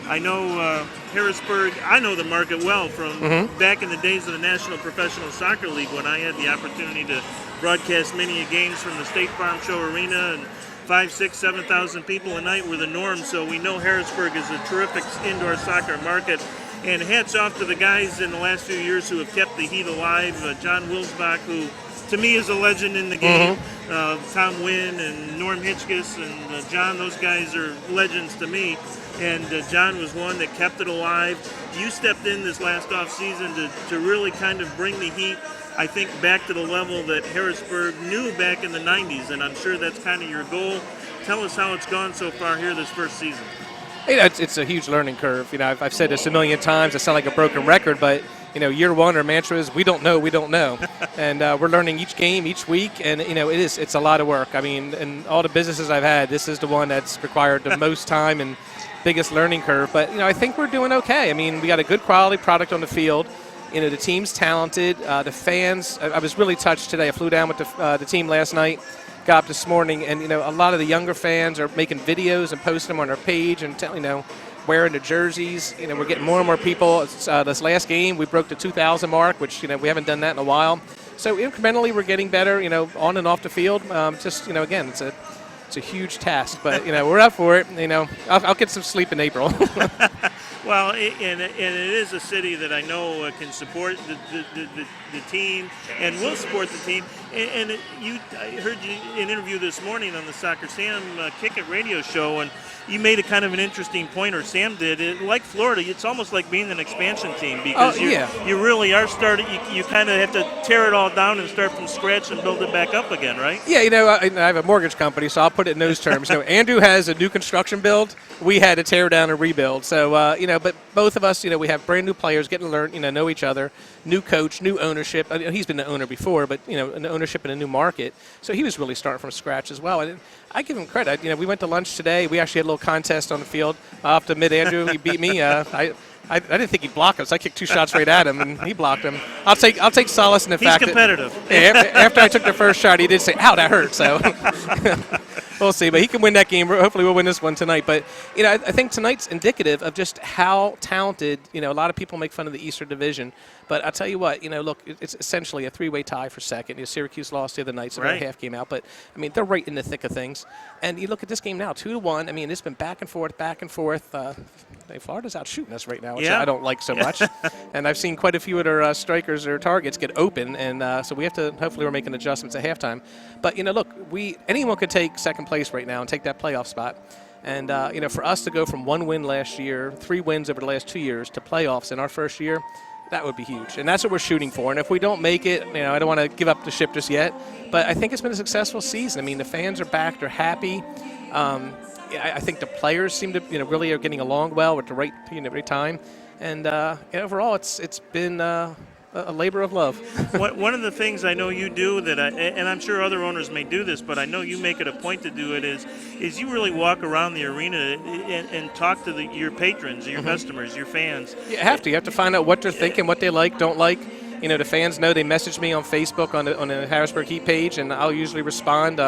I know Harrisburg, I know the market well from back in the days of the National Professional Soccer League when I had the opportunity to broadcast many games from the State Farm Show Arena and 5, 6, 7,000 people a night were the norm, so we know Harrisburg is a terrific indoor soccer market. And hats off to the guys in the last few years who have kept the heat alive. John Wilsbach, who to me is a legend in the game. Tom Wynn and Norm Hitchkiss and John, those guys are legends to me. And John was one that kept it alive. You stepped in this last off season to really kind of bring the heat, I think, back to the level that Harrisburg knew back in the 90s, and I'm sure that's kind of your goal. Tell us how it's gone so far here this first season. It's a huge learning curve. I've said this a million times. I sound like a broken record, but year one, our mantra is we don't know, and we're learning each game, each week, and it's a lot of work. I mean, in all the businesses I've had, this is the one that's required the most time and biggest learning curve. But I think we're doing okay. I mean, we got a good quality product on the field. The team's talented. The fans. I was really touched today. I flew down with the team last night. Got up this morning, and a lot of the younger fans are making videos and posting them on our page, and wearing the jerseys. We're getting more and more people. This last game, we broke the 2,000 mark, which we haven't done that in a while. So incrementally, we're getting better. On and off the field. Again, it's a huge task, but we're up for it. I'll get some sleep in April. Well, and it is a city that I know can support the team and will support the team. And I heard you in an interview this morning on the Soccer Sam Kick It radio show, and you made a kind of an interesting point, or Sam did. Like Florida, it's almost like being an expansion team because you really are starting. You kind of have to tear it all down and start from scratch and build it back up again, right? Yeah, I have a mortgage company, so I'll put it in those terms. Andrew has a new construction build. We had to tear down and rebuild. So but both of us, we have brand new players getting to learn, know each other. New coach, new ownership. He's been the owner before, but an ownership in a new market. So he was really starting from scratch as well. And I give him credit. We went to lunch today. We actually had a little contest on the field. I'll have to admit, Andrew, he beat me. I didn't think he'd block us. I kicked 2 shots right at him, and he blocked them. I'll take solace in the fact he's competitive. After I took the first shot, he did say, "Ow, that hurt." So we'll see. But he can win that game. Hopefully, we'll win this one tonight. But I think tonight's indicative of just how talented. A lot of people make fun of the Eastern Division, but I'll tell you what. Look, it's essentially a 3-way tie for second. Syracuse lost the other night, so they're a half game out. But they're right in the thick of things. And you look at this game now, 2-1. It's been back and forth, back and forth. Florida's out shooting us right now, which I don't like so much. And I've seen quite a few of their strikers or targets get open, and so we have to. Hopefully, we're making adjustments at halftime. But look, anyone could take second place right now and take that playoff spot. And for us to go from 1 win last year, 3 wins over the last 2 years, to playoffs in our first year, that would be huge. And that's what we're shooting for. And if we don't make it, I don't want to give up the ship just yet. But I think it's been a successful season. The fans are back; they're happy. I think the players seem to, really are getting along well at the right time, and overall, it's been a labor of love. One of the things I know you do and I'm sure other owners may do this, but I know you make it a point to do it is you really walk around the arena and talk to your patrons, your customers, your fans. You have to. You have to find out what they're thinking, what they like, don't like. The fans know they message me on Facebook on the Harrisburg Heat page, and I'll usually respond.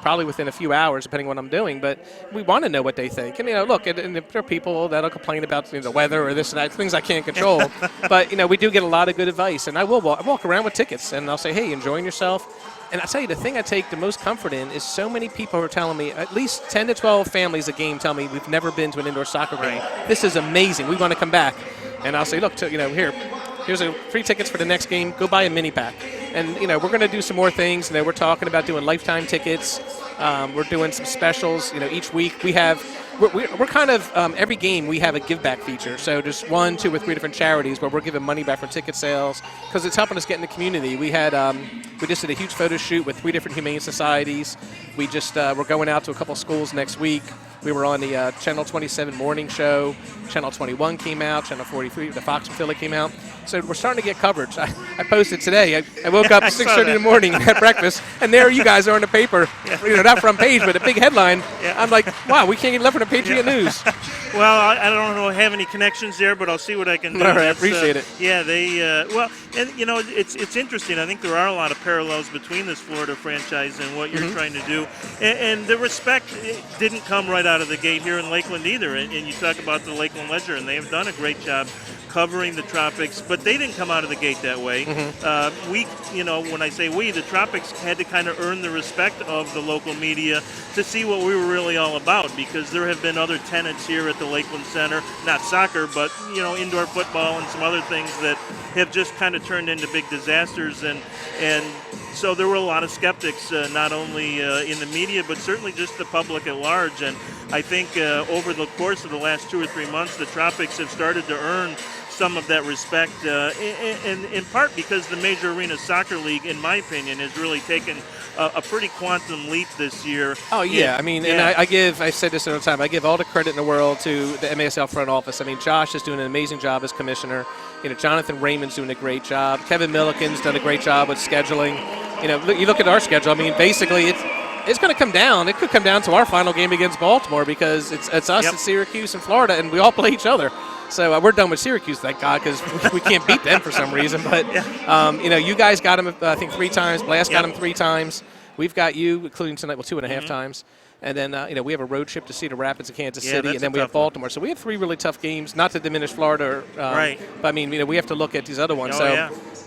Probably within a few hours, depending on what I'm doing. But we want to know what they think. And, look, and there are people that'll complain about the weather or this and that, things I can't control. But, we do get a lot of good advice. And I walk around with tickets, and I'll say, hey, enjoying yourself. And I'll tell you, the thing I take the most comfort in is so many people are telling me, at least 10 to 12 families a game tell me we've never been to an indoor soccer game. This is amazing. We want to come back. And I'll say, look, here's free tickets for the next game. Go buy a mini pack. And, we're going to do some more things. We're talking about doing lifetime tickets. We're doing some specials. Each week we're kind of every game we have a give back feature. So just 1, 2, or 3 different charities where we're giving money back for ticket sales because it's helping us get in the community. We just did a huge photo shoot with 3 different humane societies. We're going out to a couple schools next week. We were on the Channel 27 morning show. Channel 21 came out. Channel 43, the Fox affiliate came out. So we're starting to get coverage. I posted today. I woke up at 6:30 in the morning at breakfast, and there you guys are on the paper. Not front page, but a big headline. I'm like, wow, we can't get left for the Patriot News. Well, I don't have any connections there, but I'll see what I can do. All right, I appreciate it. Yeah, it's interesting. I think there are a lot of parallels between this Florida franchise and what you're trying to do, and the respect didn't come right out of the gate here in Lakeland either. And you talk about the Lakeland Ledger, and they have done a great job covering the Tropics, but they didn't come out of the gate that way. We, when I say we, the Tropics had to kind of earn the respect of the local media to see what we were really all about, because there have been other tenants here at the Lakeland Center, not soccer, but, indoor football and some other things that have just kind of turned into big disasters. And so there were a lot of skeptics, not only in the media, but certainly just the public at large. And I think over the course of the last 2 or 3 months, the Tropics have started to earn some of that respect, in part because the Major Arena Soccer League, in my opinion, has really taken a pretty quantum leap this year. Oh, yeah. And I said this all the time, I give all the credit in the world to the MASL front office. I mean, Josh is doing an amazing job as commissioner. Jonathan Raymond's doing a great job. Kevin Milliken's done a great job with scheduling. You look at our schedule, I mean, basically it's going to come down. It could come down to our final game against Baltimore, because it's us and Syracuse and Florida, and we all play each other. So we're done with Syracuse, thank God, because we can't beat them for some reason. But, you guys got them, I think, 3 times. Blast got them 3 times. We've got you, including tonight, 2.5 times. And then, we have a road trip to Cedar Rapids and Kansas City, and then we have Baltimore. So we have 3 really tough games, not to diminish Florida. Right. But, I mean, we have to look at these other ones.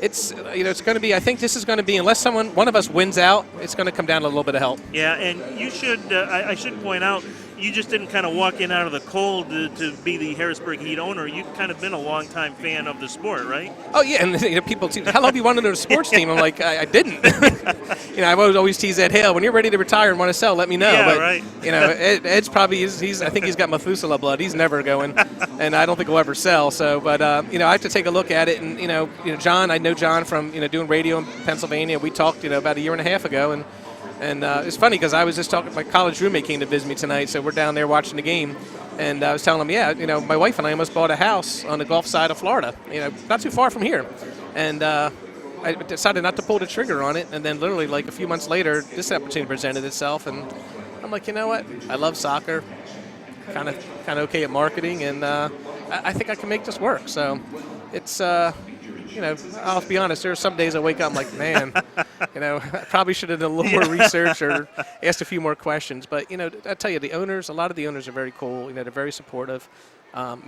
It's, it's going to be, I think this is going to be, unless one of us wins out, it's going to come down to a little bit of help. Yeah, and you should, I should point out, you just didn't kind of walk in out of the cold to be the Harrisburg Heat owner. You've kind of been a longtime fan of the sport, right? Oh, yeah, and people tease, how long have you wanted a sports team? I'm like, I didn't. I always tease Ed Hale, when you're ready to retire and want to sell, let me know. Yeah, but, right. Ed's probably, I think he's got Methuselah blood. He's never going, and I don't think he'll ever sell. So, but, I have to take a look at it. And, John, I know John from, doing radio in Pennsylvania. We talked, about a year and a half ago, and it's funny because I was just talking, my college roommate came to visit me tonight, so we're down there watching the game. And I was telling him, my wife and I almost bought a house on the Gulf side of Florida, not too far from here. And I decided not to pull the trigger on it. And then literally like a few months later, this opportunity presented itself. And I'm like, you know what? I love soccer, kind of okay at marketing, and I think I can make this work. So it's I'll be honest, there are some days I wake up, I'm like, man, I probably should have done a little more research or asked a few more questions. But, I tell you, a lot of the owners are very cool. They're very supportive.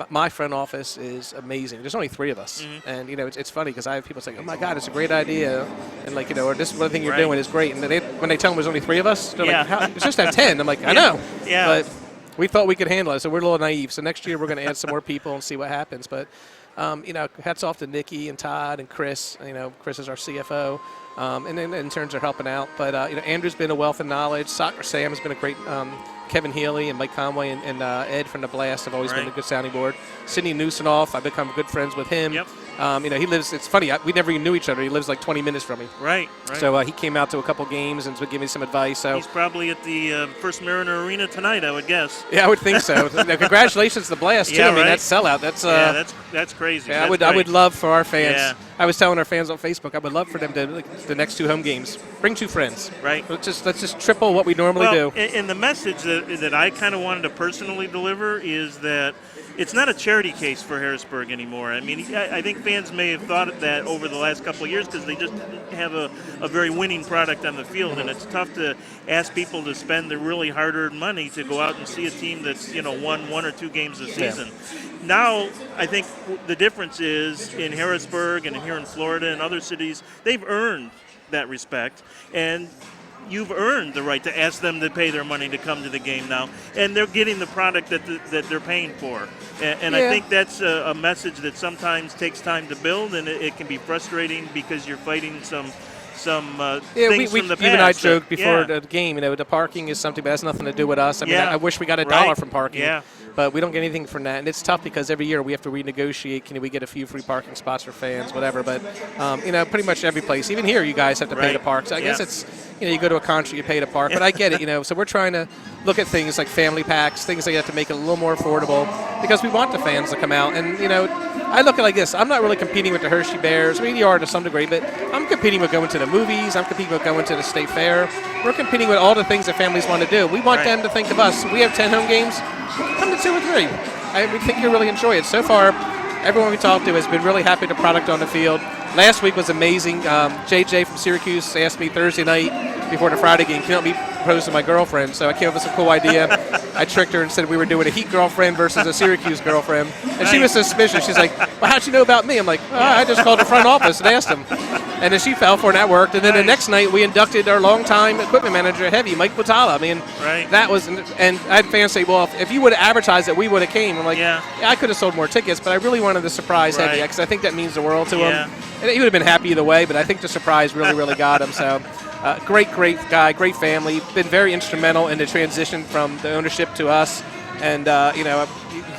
My front office is amazing. There's only 3 of us. And, it's funny because I have people saying, oh, my God, it's a great idea. And, like, or this one thing you're doing is great. And when they tell them there's only 3 of us, they're like, it's just have 10. I'm like, I know. Yeah. But we thought we could handle it, so we're a little naive. So next year we're going to add some more people and see what happens. But hats off to Nikki and Todd and Chris. Chris is our CFO, and then interns are helping out. But Andrew's been a wealth of knowledge. Soccer Sam has been a great. Kevin Healy and Mike Conway and Ed from the Blast have always been a good sounding board. Sidney Newsonoff, I've become good friends with him. Yep. He lives, it's funny, we never even knew each other. He lives like 20 minutes from me. Right. So he came out to a couple games and would give me some advice. So he's probably at the First Mariner Arena tonight, I would guess. Yeah, I would think so. Congratulations to the Blast, too. Yeah, I mean, that's sellout. That's crazy. Yeah, I would love for our fans. Yeah. I was telling our fans on Facebook, I would love for them to, the next 2 home games, bring 2 friends. Right. Let's just triple what we normally do. And the message that I kind of wanted to personally deliver is that it's not a charity case for Harrisburg anymore. I mean, I think fans may have thought that over the last couple of years because they just have a very winning product on the field, and it's tough to ask people to spend their really hard-earned money to go out and see a team that's won 1 or 2 games a season. Now, I think the difference is in Harrisburg and here in Florida and other cities, they've earned that respect, and you've earned the right to ask them to pay their money to come to the game now, and they're getting the product that they're paying for. And I think that's a message that sometimes takes time to build, and it can be frustrating because you're fighting some things from the past. You and I joked before the game, the parking is something that has nothing to do with us. I mean, I wish we got $1 from parking. Yeah. But we don't get anything from that, and it's tough because every year we have to renegotiate. Can we get a few free parking spots for fans, whatever? But pretty much every place, even here, you guys have to pay to park. So I guess it's you go to a concert, you pay to park. But I get it, So we're trying to look at things like family packs, things like that to make it a little more affordable because we want the fans to come out. And I look at it like this: I'm not really competing with the Hershey Bears. I mean, you are to some degree, but I'm competing with going to the movies. I'm competing with going to the state fair. We're competing with all the things that families want to do. We want them to think of us. We have 10 home games. Come to 2 or 3. We think you'll really enjoy it. So far, everyone we talked to has been really happy with the product on the field. Last week was amazing. JJ from Syracuse asked me Thursday night before the Friday game, can you help me propose to my girlfriend, so I came up with some cool idea. I tricked her and said we were doing a Heat girlfriend versus a Syracuse girlfriend, and she was suspicious. She's like, "Well, how'd you know about me?" I'm like, I just called the front office and asked them. And then she fell for it, and that worked. And then the next night, we inducted our longtime equipment manager at Heavy, Mike Batala. I mean, that was, and I had fans say, well, if you would have advertised it, we would have came. I'm like, yeah, I could have sold more tickets, but I really wanted to surprise Heavy, because I think that means the world to him. And he would have been happy either way, but I think the surprise really got him. So great guy, great family, been very instrumental in the transition from the ownership to us. And,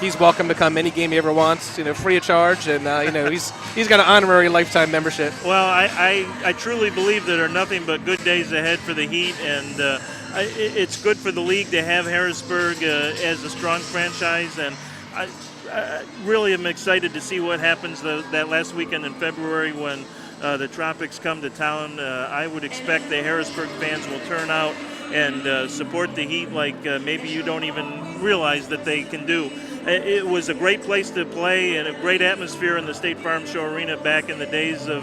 he's welcome to come any game he ever wants, free of charge. And, he's got an honorary lifetime membership. Well, I truly believe there are nothing but good days ahead for the Heat. And it's good for the league to have Harrisburg as a strong franchise. And I really am excited to see what happens that last weekend in February when the Tropics come to town. I would expect the Harrisburg fans will turn out and support the Heat like maybe you don't even realize that they can do. It was a great place to play and a great atmosphere in the State Farm Show Arena back in the days of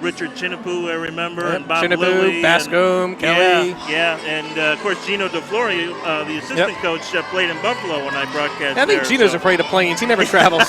Richard Chinapoo, I remember, and Bob Chinapoo, Lilly. Bascom, Kelly. Yeah, and of course Gino DeFlori, the assistant coach, played in Buffalo when I broadcast I think Gino's afraid of planes. He never travels.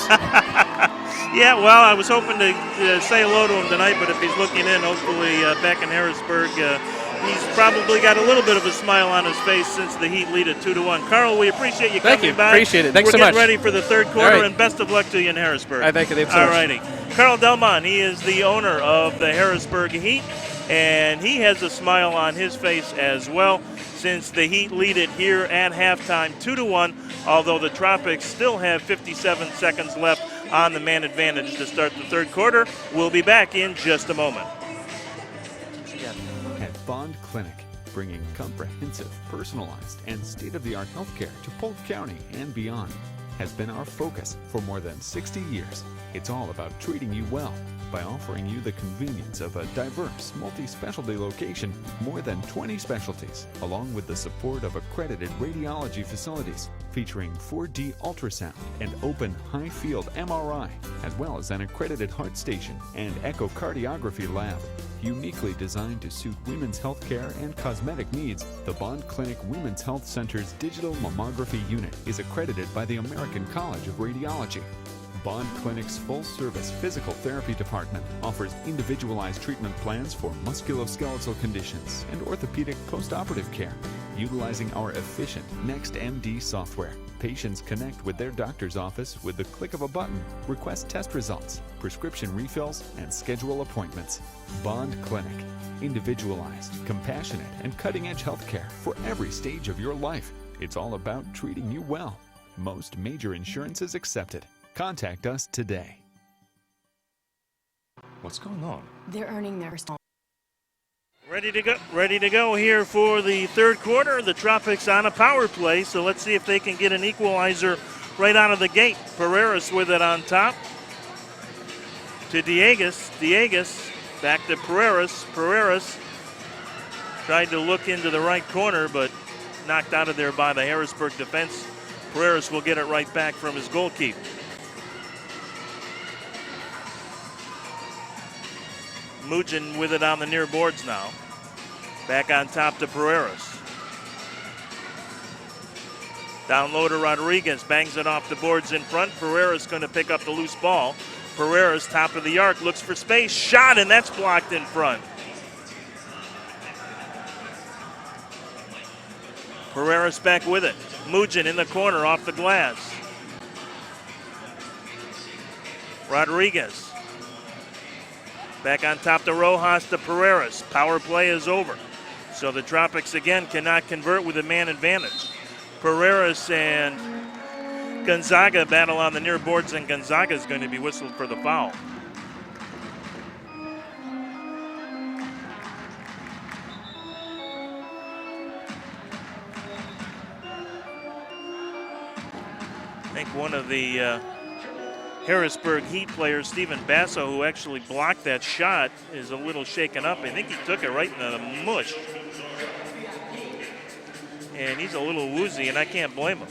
Yeah, well, I was hoping to say hello to him tonight, but if he's looking in, hopefully back in Harrisburg, he's probably got a little bit of a smile on his face since the Heat lead at 2-1. Carl, we appreciate you coming by. Appreciate it. Thanks so much. We're getting ready for the third quarter, and best of luck to you in Harrisburg. I thank you. All righty. Carl Delmont, he is the owner of the Harrisburg Heat, and he has a smile on his face as well since the Heat lead it here at halftime 2-1, although the Tropics still have 57 seconds left on the man advantage to start the third quarter. We'll be back in just a moment. At Bond Clinic, bringing comprehensive, personalized, and state-of-the-art healthcare to Polk County and beyond has been our focus for more than 60 years. It's all about treating you well by offering you the convenience of a diverse, multi-specialty location, more than 20 specialties, along with the support of accredited radiology facilities featuring 4D ultrasound and open high-field MRI, as well as an accredited heart station and echocardiography lab. Uniquely designed to suit women's health care and cosmetic needs, the Bond Clinic Women's Health Center's digital mammography unit is accredited by the American College of Radiology. Bond Clinic's full-service physical therapy department offers individualized treatment plans for musculoskeletal conditions and orthopedic post-operative care. Utilizing our efficient NextMD software, patients connect with their doctor's office with the click of a button, request test results, prescription refills, and schedule appointments. Bond Clinic. Individualized, compassionate, and cutting-edge healthcare for every stage of your life. It's all about treating you well. Most major insurances accepted. Contact us today. What's going on? They're earning their first. Ready to go here for the third quarter. The Tropics on a power play, so let's see if they can get an equalizer right out of the gate. Pereiras with it on top to Diegues. Diegues back to Pereiras. Pereiras tried to look into the right corner, but knocked out of there by the Harrisburg defense. Pereiras will get it right back from his goalkeeper. Mugin with it on the near boards now. Back on top to Pereiras. Down low to Rodriguez, bangs it off the boards in front. Pereiras going to pick up the loose ball. Pereiras, top of the arc, looks for space, shot, and that's blocked in front. Pereiras back with it. Mugin in the corner off the glass. Rodriguez. Back on top to Rojas to Pereiras. Power play is over. So the Tropics again cannot convert with a man advantage. Pereiras and Gonzaga battle on the near boards, and Gonzaga is going to be whistled for the foul. I think one of the Harrisburg Heat players, Stephen Basso, who actually blocked that shot, is a little shaken up. I think he took it right in the mush. And he's a little woozy, and I can't blame him.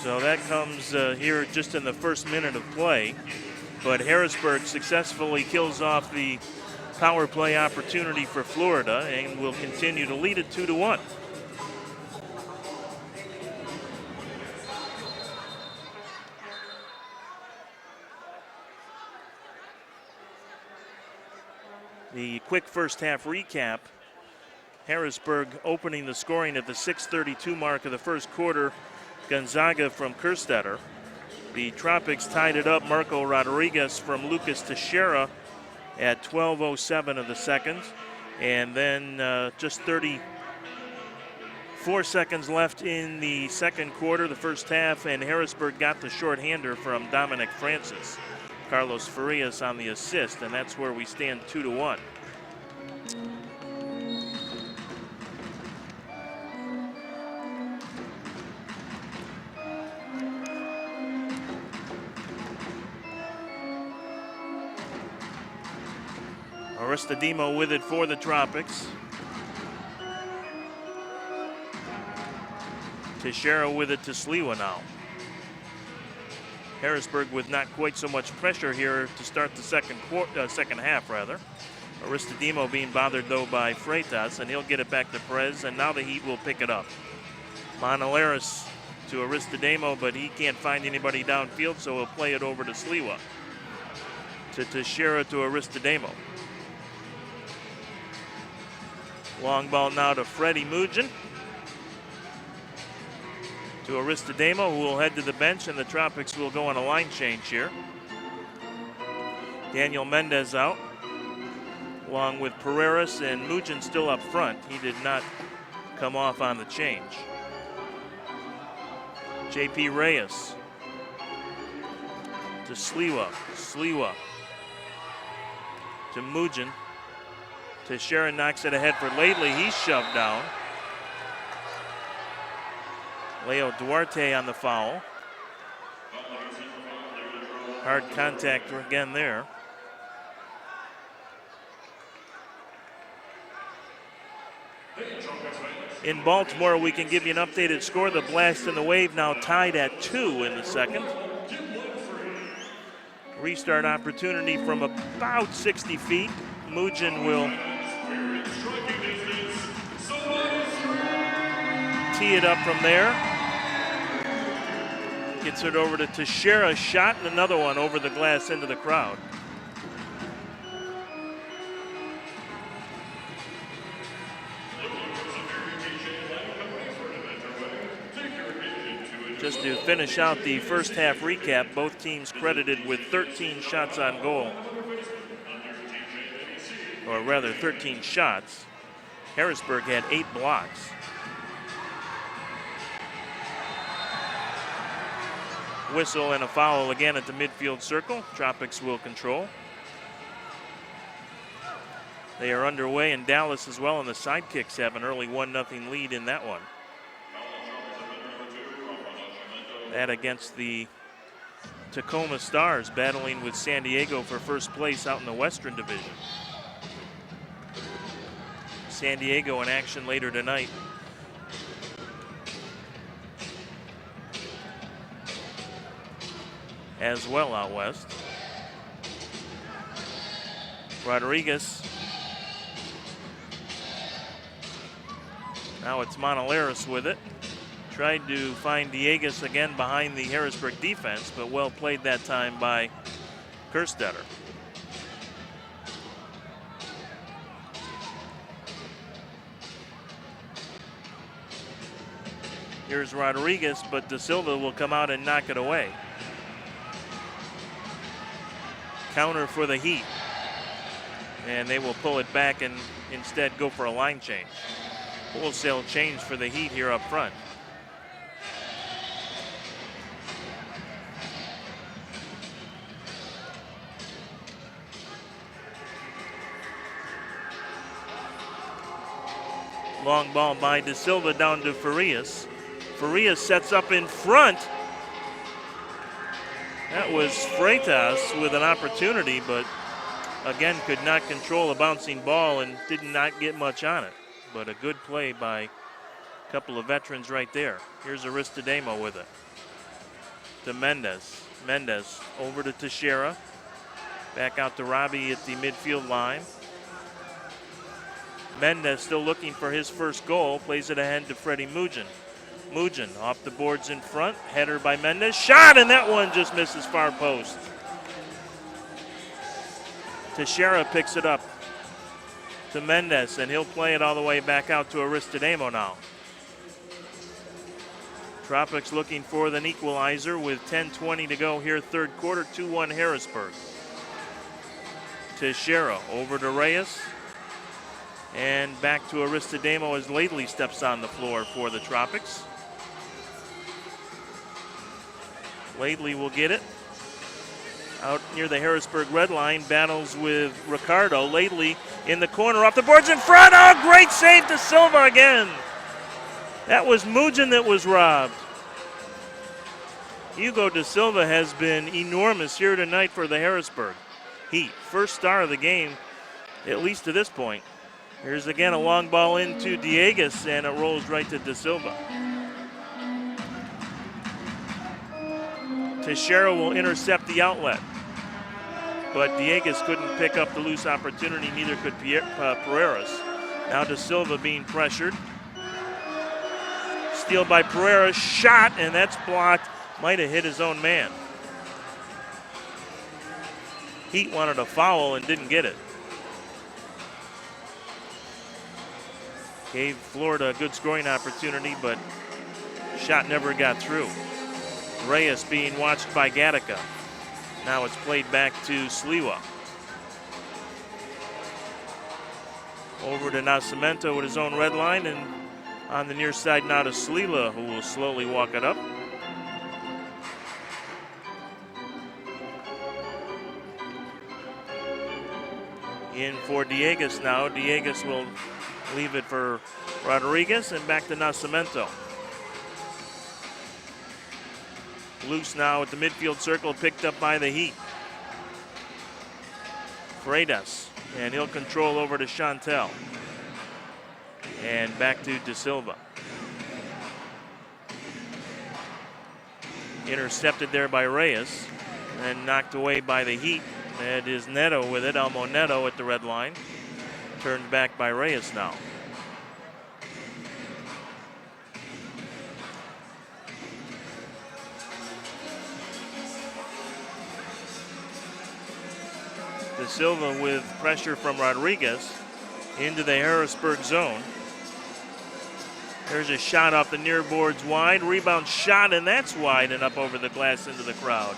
So that comes here just in the first minute of play. But Harrisburg successfully kills off the power play opportunity for Florida and will continue to lead it 2-1. The quick first half recap. Harrisburg opening the scoring at the 6:32 mark of the first quarter. Gonzaga from Kerstetter. The Tropics tied it up. Marco Rodriguez from Lucas Teixeira at 12:07 of the second. And then just 34 seconds left in the second quarter, the first half, and Harrisburg got the shorthander from Dominic Francis. Carlos Farias on the assist, and that's where we stand 2-1. Aristodemo with it for the Tropics. Teixeira with it to Sliwa now. Harrisburg with not quite so much pressure here to start the second half, rather. Aristodemo being bothered, though, by Freitas, and he'll get it back to Perez, and now the Heat will pick it up. Monalaris to Aristodemo, but he can't find anybody downfield, so he'll play it over to Sliwa. To Teixeira to Aristodemo. Long ball now to Freddie Mugin. To Aristodemo, who will head to the bench, and the Tropics will go on a line change here. Daniel Mendez out, along with Pereiras, and Mugin still up front. He did not come off on the change. J.P. Reyes to Sliwa. Sliwa to Mugin. Teixeira knocks it ahead for Laidley. He's shoved down. Leo Duarte on the foul. Hard contact again there. In Baltimore, we can give you an updated score. The Blast and the Wave now tied at 2 in the second. Restart opportunity from about 60 feet. Mugin will tee it up from there. Gets it over to Teixeira. Shot and another one over the glass into the crowd. Just to finish out the first half recap, both teams credited with 13 shots on goal. Or rather, 13 shots. Harrisburg had 8 blocks. Whistle and a foul again at the midfield circle. Tropics will control. They are underway in Dallas as well, and the Sidekicks have an early 1-0 lead in that one. That against the Tacoma Stars, battling with San Diego for first place out in the Western Division. San Diego in action later tonight. As well out west. Rodriguez. Now it's Monalaris with it. Tried to find Diegas again behind the Harrisburg defense, but well played that time by Kerstetter. Here's Rodriguez, but Da Silva will come out and knock it away. Counter for the Heat. And they will pull it back and instead go for a line change. Wholesale change for the Heat here up front. Long ball by Da Silva down to Farias. Farias sets up in front. That was Freitas with an opportunity, but again could not control a bouncing ball and did not get much on it. But a good play by a couple of veterans right there. Here's Aristodemo with it. To Mendez. Mendez over to Teixeira. Back out to Robbie at the midfield line. Mendez still looking for his first goal. Plays it ahead to Freddie Mugin. Mugin off the boards in front. Header by Mendez. Shot, and that one just misses far post. Teixeira picks it up to Mendez, and he'll play it all the way back out to Aristodamo now. Tropics looking for an equalizer with 10:20 to go here, third quarter, 2-1 Harrisburg. Teixeira over to Reyes, and back to Aristodamo as Laidley steps on the floor for the Tropics. Laidley will get it. Out near the Harrisburg red line, battles with Ricardo. Laidley in the corner, off the boards in front. Oh, great save to Silva again. That was Mugin that was robbed. Hugo De Silva has been enormous here tonight for the Harrisburg Heat. First star of the game, at least to this point. Here's again a long ball into Diegues, and it rolls right to De Silva. Teixeira will intercept the outlet, but Diegues couldn't pick up the loose opportunity, neither could Pereiras. Now De Silva being pressured. Steal by Pereiras, shot, and that's blocked. Might have hit his own man. Heat wanted a foul and didn't get it. Gave Florida a good scoring opportunity, but shot never got through. Reyes being watched by Gattaca. Now it's played back to Sliwa. Over to Nascimento with his own red line, and on the near side now to Slila, who will slowly walk it up. In for Diegues now. Diegues will leave it for Rodriguez, and back to Nascimento. Loose now at the midfield circle, picked up by the Heat. Freitas, and he'll control over to Chantel. And back to De Silva. Intercepted there by Reyes, and knocked away by the Heat. It is Neto with it, Elmo Neto at the red line. Turned back by Reyes now. De Silva with pressure from Rodriguez into the Harrisburg zone. There's a shot off the near boards wide. Rebound shot, and that's wide and up over the glass into the crowd.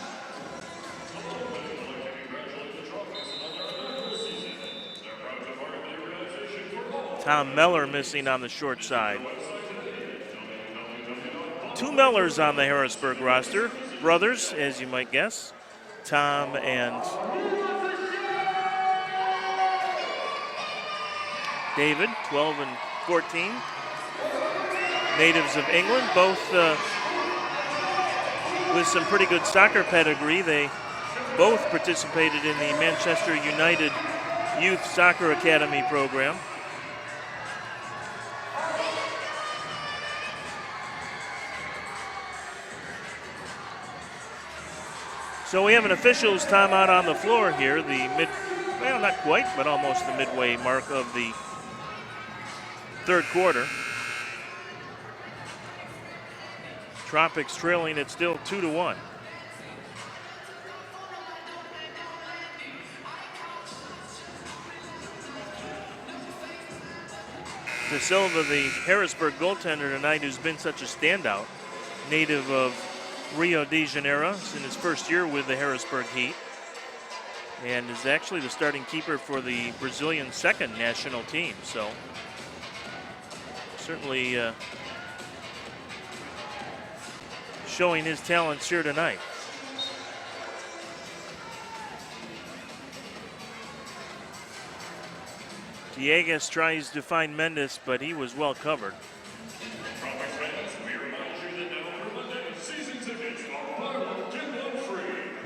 Tom Meller missing on the short side. Two Mellers on the Harrisburg roster. Brothers, as you might guess. Tom and David, 12 and 14. Natives of England, both with some pretty good soccer pedigree. They both participated in the Manchester United Youth Soccer Academy program. So we have an officials timeout on the floor here, well, not quite, but almost the midway mark of the third quarter. Tropics trailing it still 2-1. De Silva, the Harrisburg goaltender tonight, who's been such a standout, native of Rio de Janeiro. It's in his first year with the Harrisburg Heat, and is actually the starting keeper for the Brazilian second national team. So certainly showing his talents here tonight. Diegues tries to find Mendes, but he was well covered.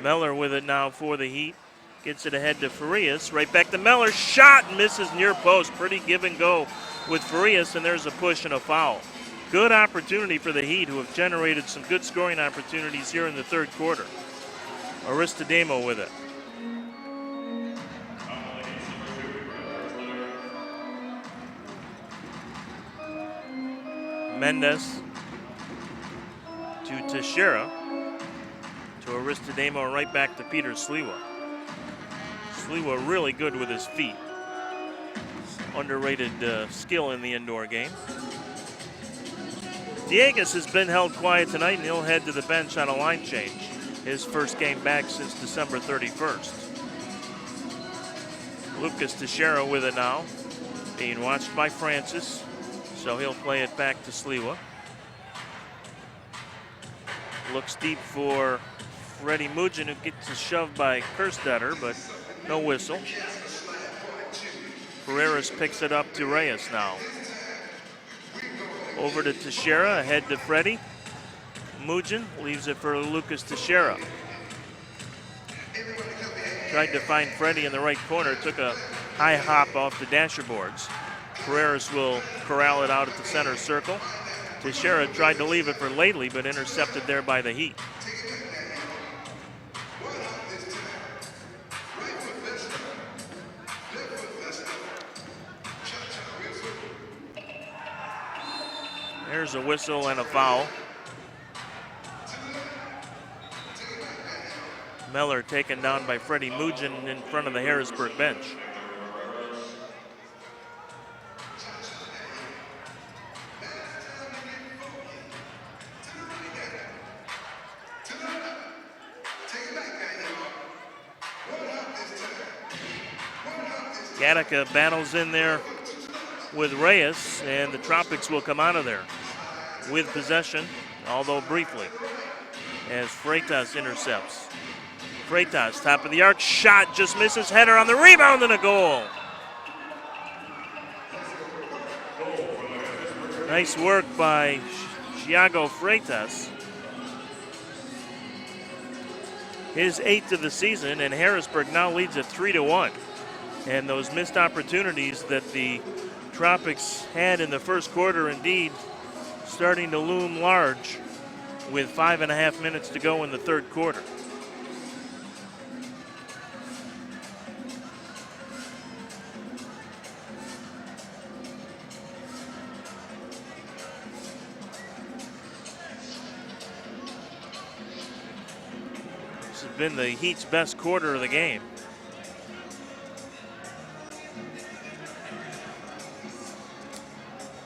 Meller with it now for the Heat. Gets it ahead to Farias. Right back to Meller. Shot, misses near post. Pretty give and go with Farias, and there's a push and a foul. Good opportunity for the Heat, who have generated some good scoring opportunities here in the third quarter. Aristodamo with it. Mendez to Teixeira to Aristodemo, right back to Peter Sliwa. Sliwa really good with his feet. Underrated skill in the indoor game. Dieguez has been held quiet tonight, and he'll head to the bench on a line change. His first game back since December 31st. Lucas Teixeira with it now, being watched by Francis, so he'll play it back to Sliwa. Looks deep for Freddie Mugin, who gets a shove by Kerstetter, but no whistle. Carreras picks it up to Reyes now. Over to Teixeira, ahead to Freddie. Mugin leaves it for Lucas Teixeira. Tried to find Freddie in the right corner, took a high hop off the dasher boards. Carreras will corral it out at the center circle. Teixeira tried to leave it for Lately, but intercepted there by the Heat. There's a whistle and a foul. Meller taken down by Freddie Mugin in front of the Harrisburg bench. Gattaca battles in there with Reyes, and the Tropics will come out of there with possession, although briefly, as Freitas intercepts. Freitas, top of the arc, shot, just misses, header on the rebound, and a goal. Nice work by Thiago Freitas. His 8th of the season, and Harrisburg now leads at 3-1. And those missed opportunities that the Tropics had in the first quarter, indeed, starting to loom large with 5.5 minutes to go in the third quarter. This has been the Heat's best quarter of the game.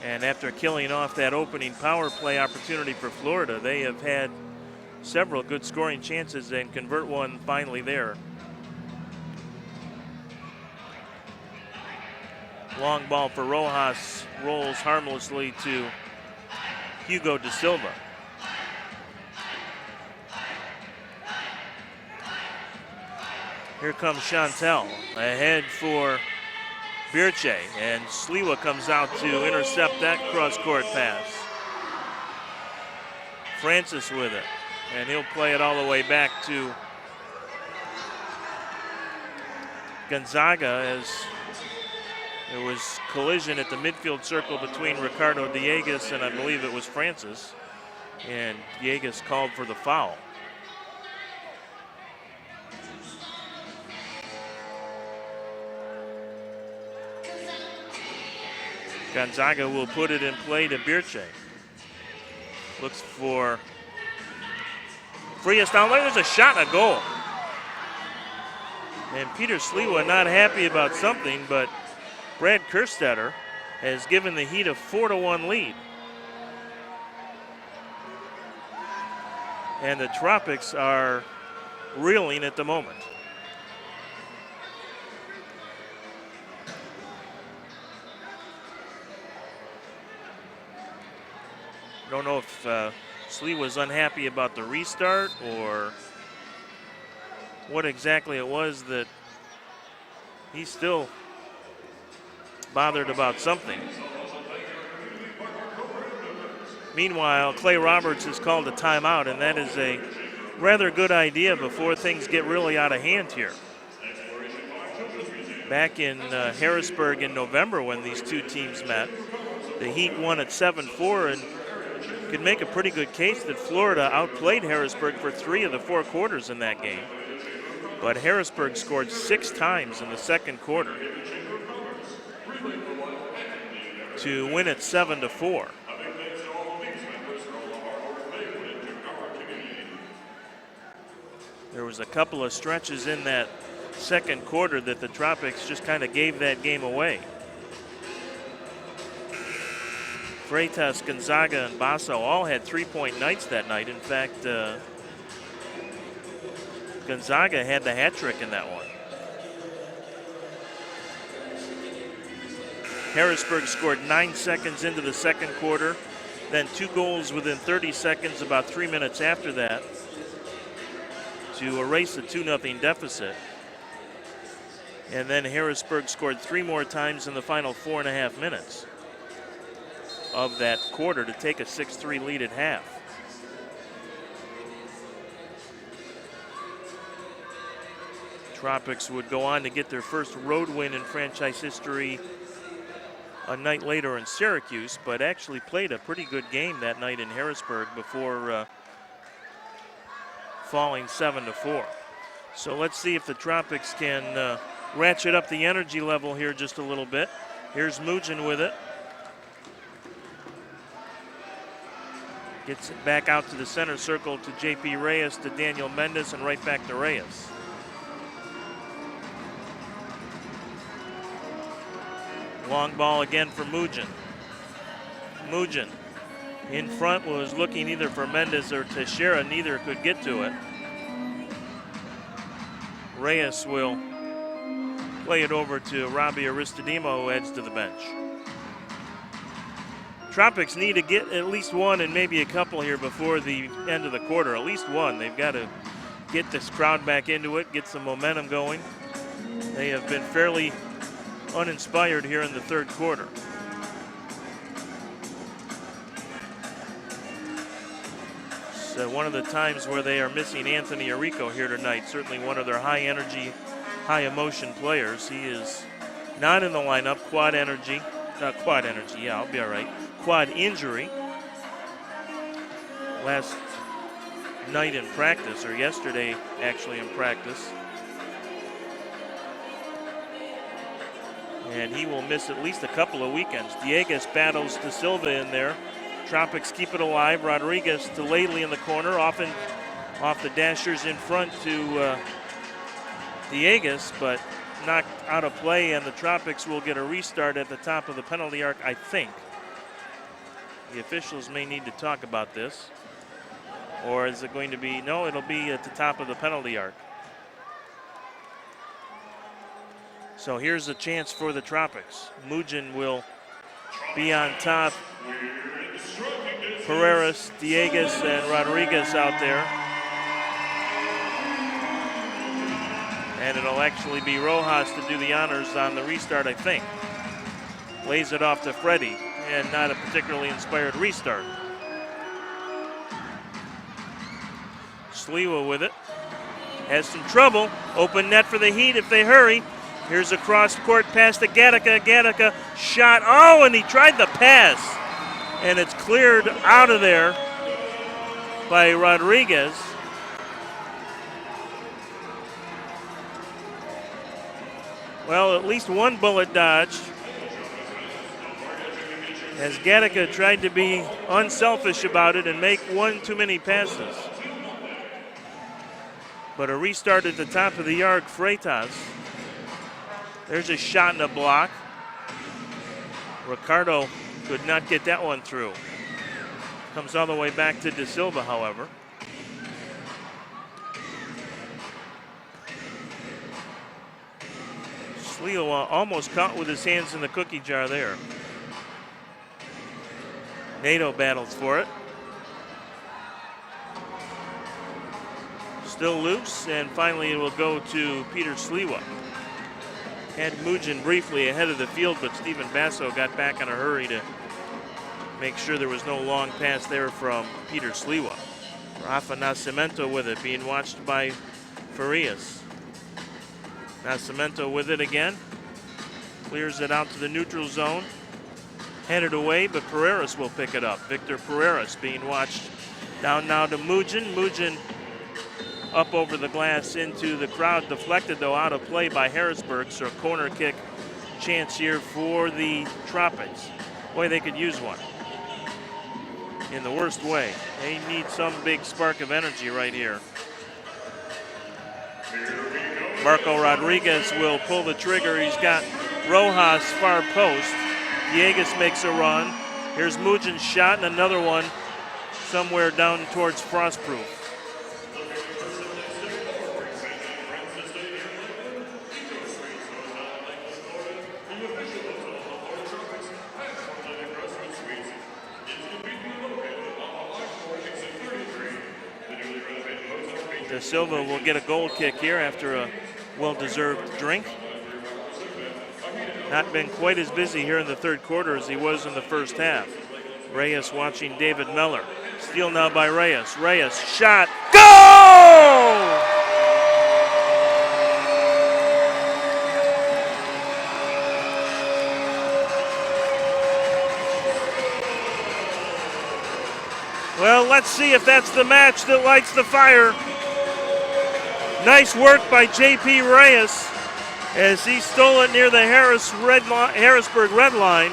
And after killing off that opening power play opportunity for Florida, they have had several good scoring chances and convert one finally there. Long ball for Rojas, rolls harmlessly to Hugo Da Silva. Here comes Chantel, ahead for Birche, and Sliwa comes out to intercept that cross-court pass. Francis with it, and he'll play it all the way back to Gonzaga, as there was collision at the midfield circle between Ricardo Dieguez and I believe it was Francis, and Dieguez called for the foul. Gonzaga will put it in play to Birche. Looks for Frias down there. There's a shot and a goal. And Peter Sliwa not happy about something, but Brad Kerstetter has given the Heat a 4-1 lead. And the Tropics are reeling at the moment. Don't know if Sliwa was unhappy about the restart or what exactly it was, that he's still bothered about something. Meanwhile, Clay Roberts has called a timeout, and that is a rather good idea before things get really out of hand here. Back in Harrisburg in November when these two teams met, the Heat won at 7-4, and could make a pretty good case that Florida outplayed Harrisburg for 3 of the 4 quarters in that game. But Harrisburg scored 6 times in the second quarter to win at 7-4. There was a couple of stretches in that second quarter that the Tropics just kind of gave that game away. Freitas, Gonzaga, and Basso all had 3-point nights that night. In fact, Gonzaga had the hat trick in that one. Harrisburg scored 9 seconds into the second quarter, then 2 goals within 30 seconds about 3 minutes after that to erase a 2-0 deficit. And then Harrisburg scored 3 more times in the final 4.5 minutes of that quarter to take a 6-3 lead at half. Tropics would go on to get their first road win in franchise history a night later in Syracuse, but actually played a pretty good game that night in Harrisburg before falling 7-4. So let's see if the Tropics can ratchet up the energy level here just a little bit. Here's Mugin with it. Gets it back out to the center circle to J.P. Reyes, to Daniel Mendes, and right back to Reyes. Long ball again for Mugin. Mugin in front was looking either for Mendes or Teixeira. Neither could get to it. Reyes will play it over to Robbie Aristodemo, who heads to the bench. Tropics need to get at least one and maybe a couple here before the end of the quarter. At least one. They've got to get this crowd back into it, get some momentum going. They have been fairly uninspired here in the third quarter. So one of the times where they are missing Anthony Arico here tonight, certainly one of their high energy, high emotion players. He is not in the lineup, quad injury, yeah, I'll be all right. Quad injury. Last night in practice, or yesterday actually in practice. And he will miss at least a couple of weekends. Dieguez battles De Silva in there. Tropics keep it alive. Rodriguez to Laley in the corner, often off the dashers in front to Dieguez, but knocked out of play, and the Tropics will get a restart at the top of the penalty arc, I think. The officials may need to talk about this. Or is it going to be, no, it'll be at the top of the penalty arc. So here's a chance for the Tropics. Mugin will be on top. Pereiras, Dieguez, and Rodriguez out there. And it'll actually be Rojas to do the honors on the restart, I think. Lays it off to Freddie, and not a particularly inspired restart. Sliwa with it. Has some trouble. Open net for the Heat if they hurry. Here's a cross-court pass to Gattaca. Gattaca shot. Oh, and he tried the pass. And it's cleared out of there by Rodriguez. Well, at least one bullet dodged, as Gattaca tried to be unselfish about it and make one too many passes. But a restart at the top of the arc, Freitas. There's a shot and a block. Ricardo could not get that one through. Comes all the way back to De Silva, however. Sliwa almost caught with his hands in the cookie jar there. Nato battles for it. Still loose, and finally it will go to Peter Sliwa. Had Mugin briefly ahead of the field, but Stephen Basso got back in a hurry to make sure there was no long pass there from Peter Sliwa. Rafa Nascimento with it, being watched by Farias. Nascimento with it again. Clears it out to the neutral zone. Headed away, but Pereiras will pick it up. Victor Pereiras being watched down now to Mugin. Mugin up over the glass into the crowd. Deflected, though, out of play by Harrisburg. So a corner kick chance here for the Tropics. Boy, they could use one in the worst way. They need some big spark of energy right here. Marco Rodriguez will pull the trigger. He's got Rojas far post. Villegas makes a run. Here's Mugin's shot and another one somewhere down towards Frostproof. De Silva will get a goal kick here after a well-deserved drink. Not been quite as busy here in the third quarter as he was in the first half. Reyes watching David Meller. Steal now by Reyes. Reyes, shot, goal! Well, let's see if that's the match that lights the fire. Nice work by J.P. Reyes as he stole it near the Harrisburg red line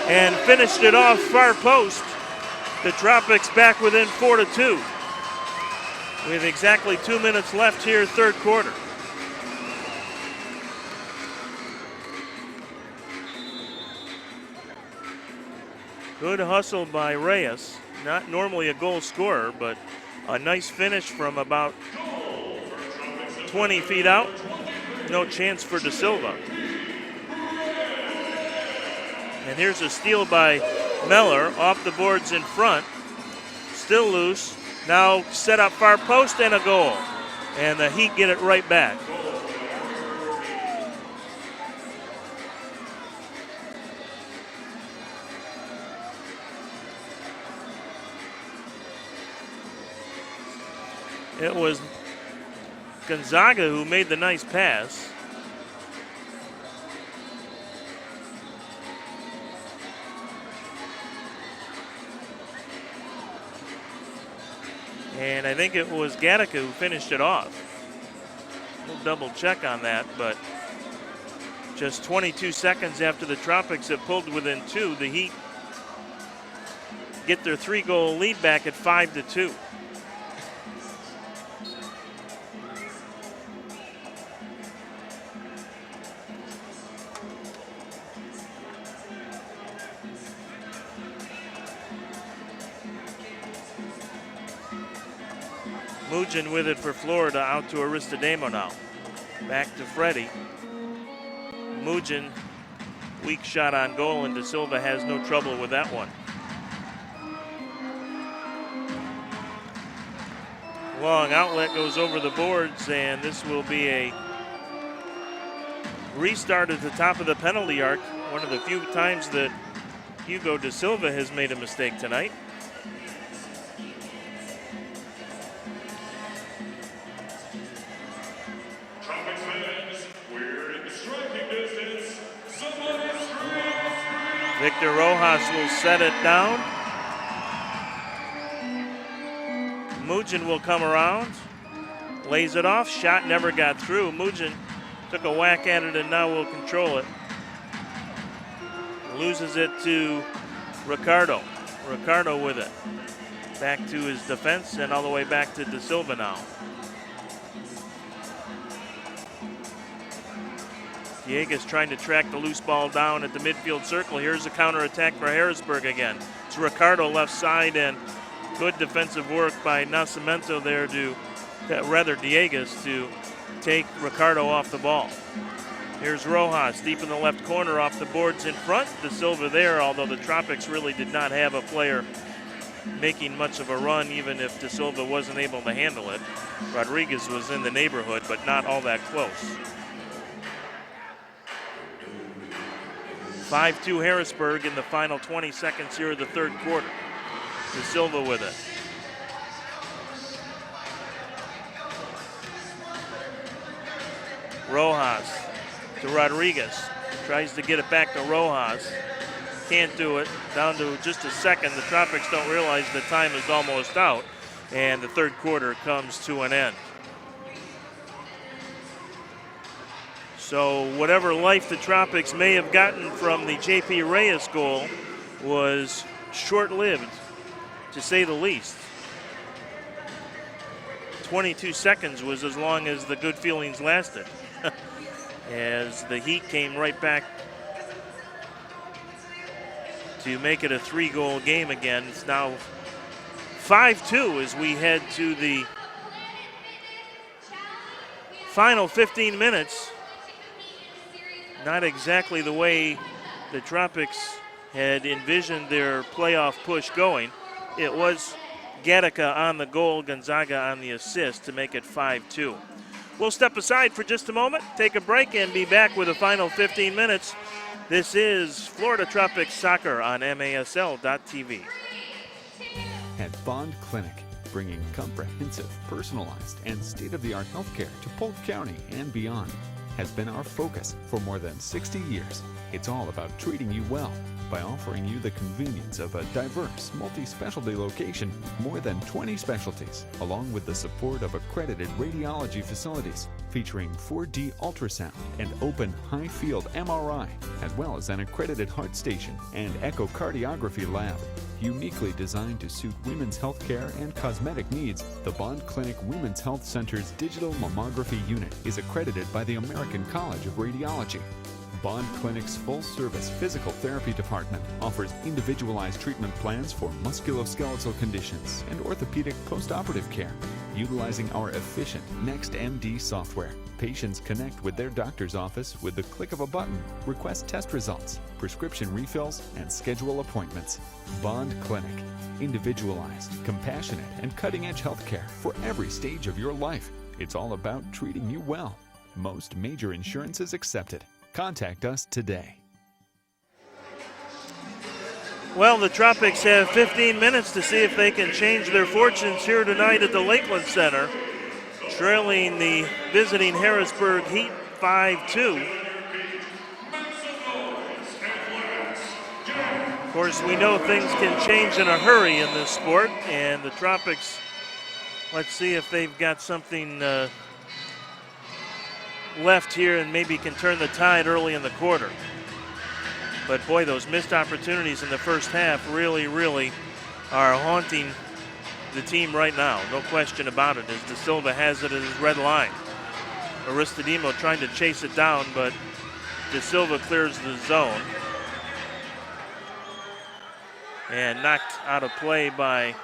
and finished it off far post. The Tropics back within 4-2 with exactly 2 minutes left here, third quarter. Good hustle by Reyes. Not normally a goal scorer, but a nice finish from about 20 feet out. No chance for De Silva. And here's a steal by Meller off the boards in front. Still loose. Now set up far post and a goal. And the Heat get it right back. It was Gonzaga who made the nice pass. And I think it was Gattaca who finished it off. We'll double check on that, but just 22 seconds after the Tropics have pulled within 2, the Heat get their 3-goal lead back at 5-2. Mugin with it for Florida, out to Aristodemo now. Back to Freddie. Mugin, weak shot on goal, and De Silva has no trouble with that one. Long outlet goes over the boards, and this will be a restart at the top of the penalty arc. One of the few times that Hugo De Silva has made a mistake tonight. Victor Rojas will set it down. Mugin will come around, lays it off, shot never got through. Mugin took a whack at it and now will control it. Loses it to Ricardo. Ricardo with it. Back to his defense and all the way back to De Silva now. Villegas trying to track the loose ball down at the midfield circle. Here's a counterattack for Harrisburg again. It's Ricardo left side, and good defensive work by Nascimento there Villegas to take Ricardo off the ball. Here's Rojas deep in the left corner off the boards in front. De Silva there, although the Tropics really did not have a player making much of a run, even if De Silva wasn't able to handle it. Rodriguez was in the neighborhood, but not all that close. 5-2 Harrisburg in the final 20 seconds here of the third quarter. De Silva with it. Rojas to Rodriguez. Tries to get it back to Rojas. Can't do it. Down to just a second. The Tropics don't realize the time is almost out, and the third quarter comes to an end. So whatever life the Tropics may have gotten from the J.P. Reyes goal was short-lived, to say the least. 22 seconds was as long as the good feelings lasted. As the Heat came right back to make it a 3-goal game again. It's now 5-2 as we head to the final 15 minutes. Not exactly the way the Tropics had envisioned their playoff push going. It was Gattaca on the goal, Gonzaga on the assist to make it 5-2. We'll step aside for just a moment, take a break, and be back with the final 15 minutes. This is Florida Tropics Soccer on MASL.TV. At Bond Clinic, bringing comprehensive, personalized, and state-of-the-art healthcare to Polk County and beyond, has been our focus for more than 60 years. It's all about treating you well by offering you the convenience of a diverse, multi-specialty location, more than 20 specialties, along with the support of accredited radiology facilities featuring 4D ultrasound and open high-field MRI, as well as an accredited heart station and echocardiography lab. Uniquely designed to suit women's health care and cosmetic needs, the Bond Clinic Women's Health Center's digital mammography unit is accredited by the American College of Radiology. Bond Clinic's full-service physical therapy department offers individualized treatment plans for musculoskeletal conditions and orthopedic postoperative care. Utilizing our efficient NextMD software, patients connect with their doctor's office with the click of a button, request test results, prescription refills, and schedule appointments. Bond Clinic. Individualized, compassionate, and cutting-edge healthcare for every stage of your life. It's all about treating you well. Most major insurances accepted. Contact us today. Well, the Tropics have 15 minutes to see if they can change their fortunes here tonight at the Lakeland Center, trailing the visiting Harrisburg Heat 5-2. Of course, we know things can change in a hurry in this sport, and the Tropics, let's see if they've got something left here and maybe can turn the tide early in the quarter. But boy, those missed opportunities in the first half really are haunting the team right now. No question about it, as De Silva has it at his red line. Aristodemo trying to chase it down, but De Silva clears the zone. And knocked out of play by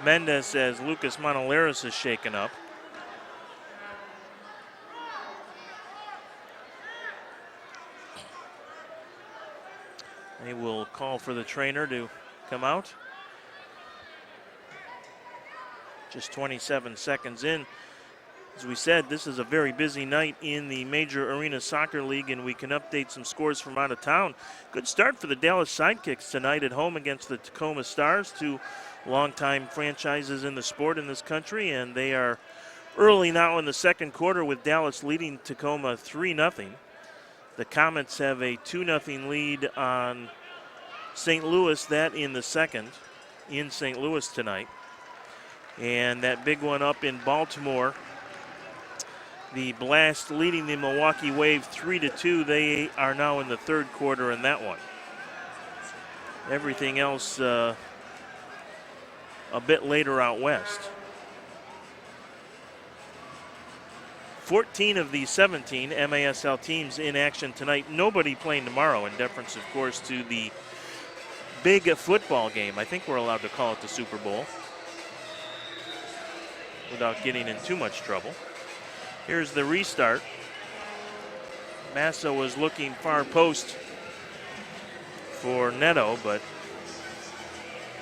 Mendes as Lucas Monolaris is shaken up. They will call for the trainer to come out. Just 27 seconds in. As we said, this is a very busy night in the Major Arena Soccer League, and we can update some scores from out of town. Good start for the Dallas Sidekicks tonight at home against the Tacoma Stars, two longtime franchises in the sport in this country, and they are early now in the second quarter with Dallas leading Tacoma 3-0. The Comets have a 2-0 lead on St. Louis, that in the second, in St. Louis tonight. And that big one up in Baltimore, the Blast leading the Milwaukee Wave 3-2. They are now in the third quarter in that one. Everything else a bit later out west. 14 of the 17 MASL teams in action tonight. Nobody playing tomorrow, in deference, of course, to the big football game. I think we're allowed to call it the Super Bowl without getting in too much trouble. Here's the restart. Massa was looking far post for Neto, but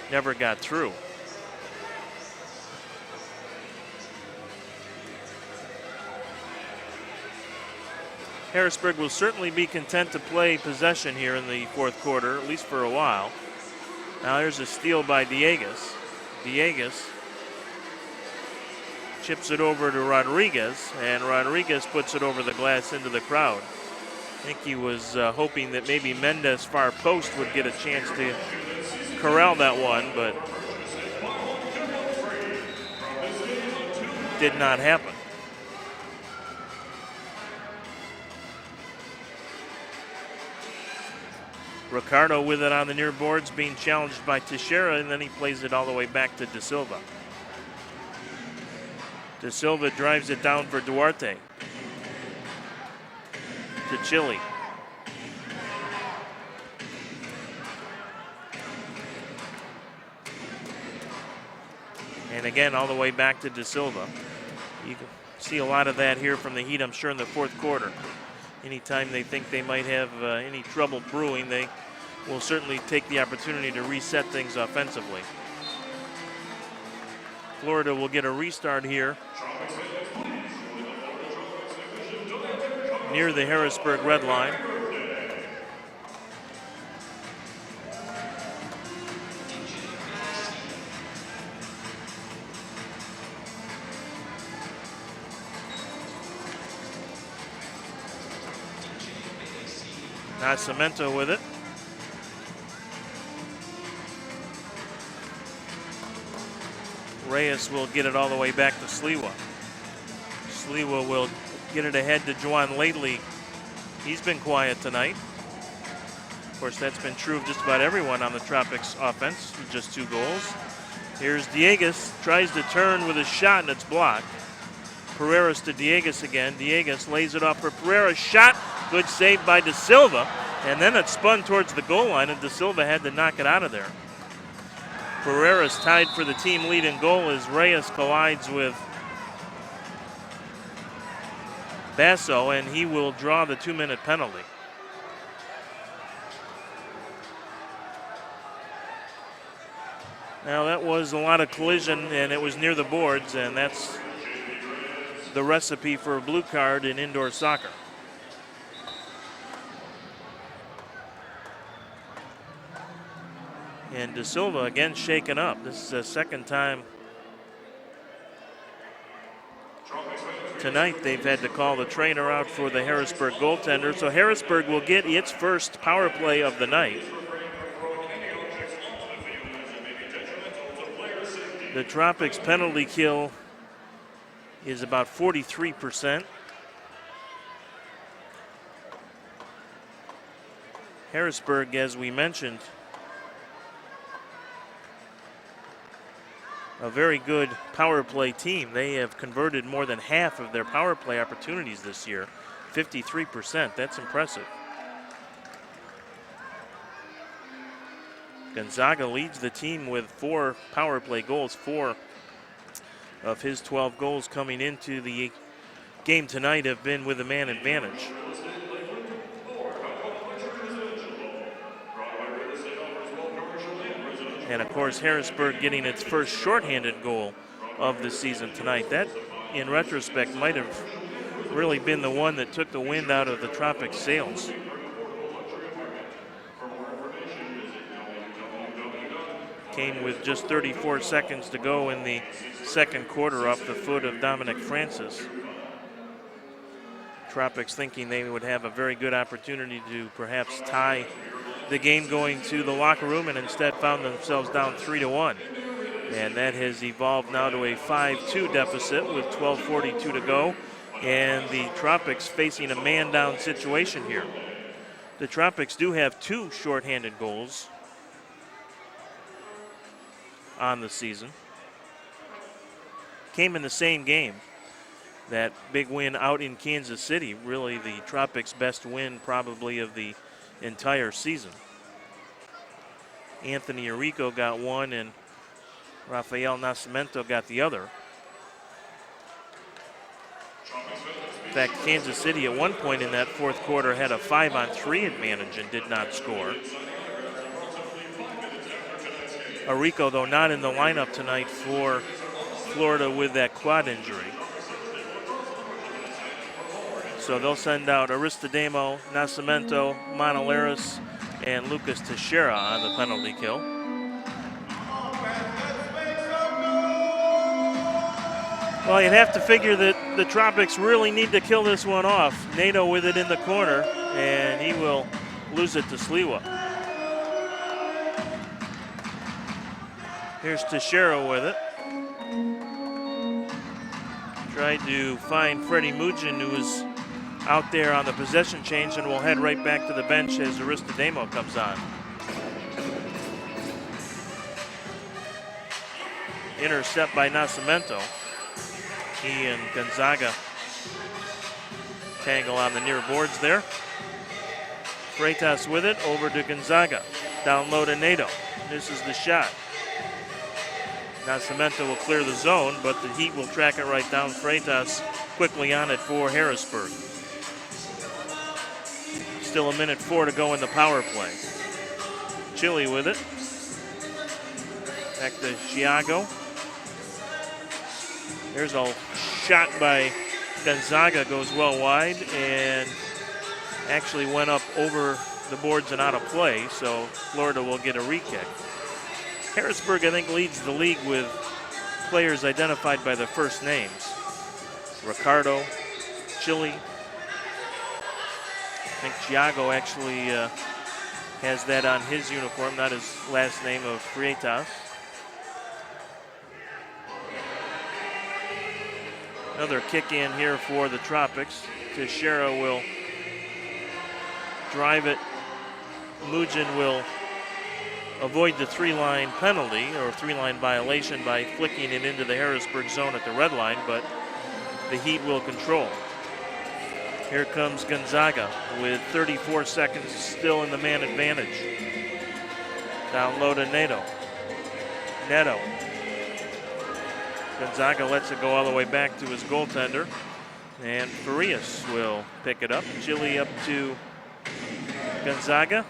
never got through. Harrisburg will certainly be content to play possession here in the fourth quarter, at least for a while. Now there's a steal by Dieguez. Dieguez chips it over to Rodriguez, and Rodriguez puts it over the glass into the crowd. I think he was hoping that maybe Mendes far post would get a chance to corral that one, but did not happen. Ricardo with it on the near boards, being challenged by Teixeira, and then he plays it all the way back to De Silva. De Silva drives it down for Duarte. To Chile. And again, all the way back to De Silva. You can see a lot of that here from the Heat, I'm sure, in the fourth quarter. Anytime they think they might have any trouble brewing, they will certainly take the opportunity to reset things offensively. Florida will get a restart here near the Harrisburg red line. Nascimento with it. Reyes will get it all the way back to Sliwa. Sliwa will get it ahead to Juwan Lately. He's been quiet tonight. Of course, that's been true of just about everyone on the Tropics offense with just 2 goals. Here's Dieguez, tries to turn with a shot and it's blocked. Pereira's to Dieguez again. Dieguez lays it off for Pereira. Shot, good save by De Silva. And then it spun towards the goal line and De Silva had to knock it out of there. Pereira's tied for the team lead in goal as Reyes collides with Basso, and he will draw the 2-minute penalty. Now that was a lot of collision and it was near the boards, and that's the recipe for a blue card in indoor soccer. And De Silva again shaken up. This is the second time tonight they've had to call the trainer out for the Harrisburg goaltender. So Harrisburg will get its first power play of the night. The Tropics penalty kill is about 43%. Harrisburg, as we mentioned, a very good power play team. They have converted more than half of their power play opportunities this year, 53%. That's impressive. Gonzaga leads the team with 4 power play goals, 4 of his 12 goals coming into the game tonight have been with a man advantage. And of course, Harrisburg getting its first shorthanded goal of the season tonight. That, in retrospect, might have really been the one that took the wind out of the Tropics' sails. Came with just 34 seconds to go in the second quarter off the foot of Dominic Francis. Tropics thinking they would have a very good opportunity to perhaps tie the game going to the locker room, and instead found themselves down 3-1. And that has evolved now to a 5-2 deficit with 12:42 to go. And the Tropics facing a man-down situation here. The Tropics do have 2 shorthanded goals on the season. Came in the same game. That big win out in Kansas City, really the Tropics' best win probably of the entire season. Anthony Arico got one and Rafael Nascimento got the other. In fact, Kansas City at one point in that fourth quarter had a 5-on-3 advantage and did not score. Arico, though, not in the lineup tonight for Florida with that quad injury. So they'll send out Aristodemo, Nascimento, Monolaris, and Lucas Teixeira on the penalty kill. Well, you'd have to figure that the Tropics really need to kill this one off. Nato with it in the corner, and he will lose it to Sliwa. Here's Teixeira with it. Tried to find Freddie Mugin, who was out there on the possession change, and will head right back to the bench as Aristodemo comes on. Intercept by Nascimento. He and Gonzaga tangle on the near boards there. Freitas with it, over to Gonzaga. Down low to Nato. Misses the shot. Nascimento will clear the zone, but the Heat will track it right down. Freitas quickly on it for Harrisburg. Still 1:04 to go in the power play. Chile with it. Back to Chiago. There's a shot by Gonzaga, goes well wide, and actually went up over the boards and out of play, so Florida will get a re-kick. Harrisburg, I think, leads the league with players identified by their first names. Ricardo, Chile. I think Chiago actually has that on his uniform, not his last name of Freitas. Another kick in here for the Tropics. Teixeira will drive it. Mujin will avoid the three-line penalty or three-line violation by flicking it into the Harrisburg zone at the red line, but the Heat will control. Here comes Gonzaga with 34 seconds still in the man advantage. Down low to Neto. Gonzaga lets it go all the way back to his goaltender, and Farias will pick it up. Chile up to Gonzaga.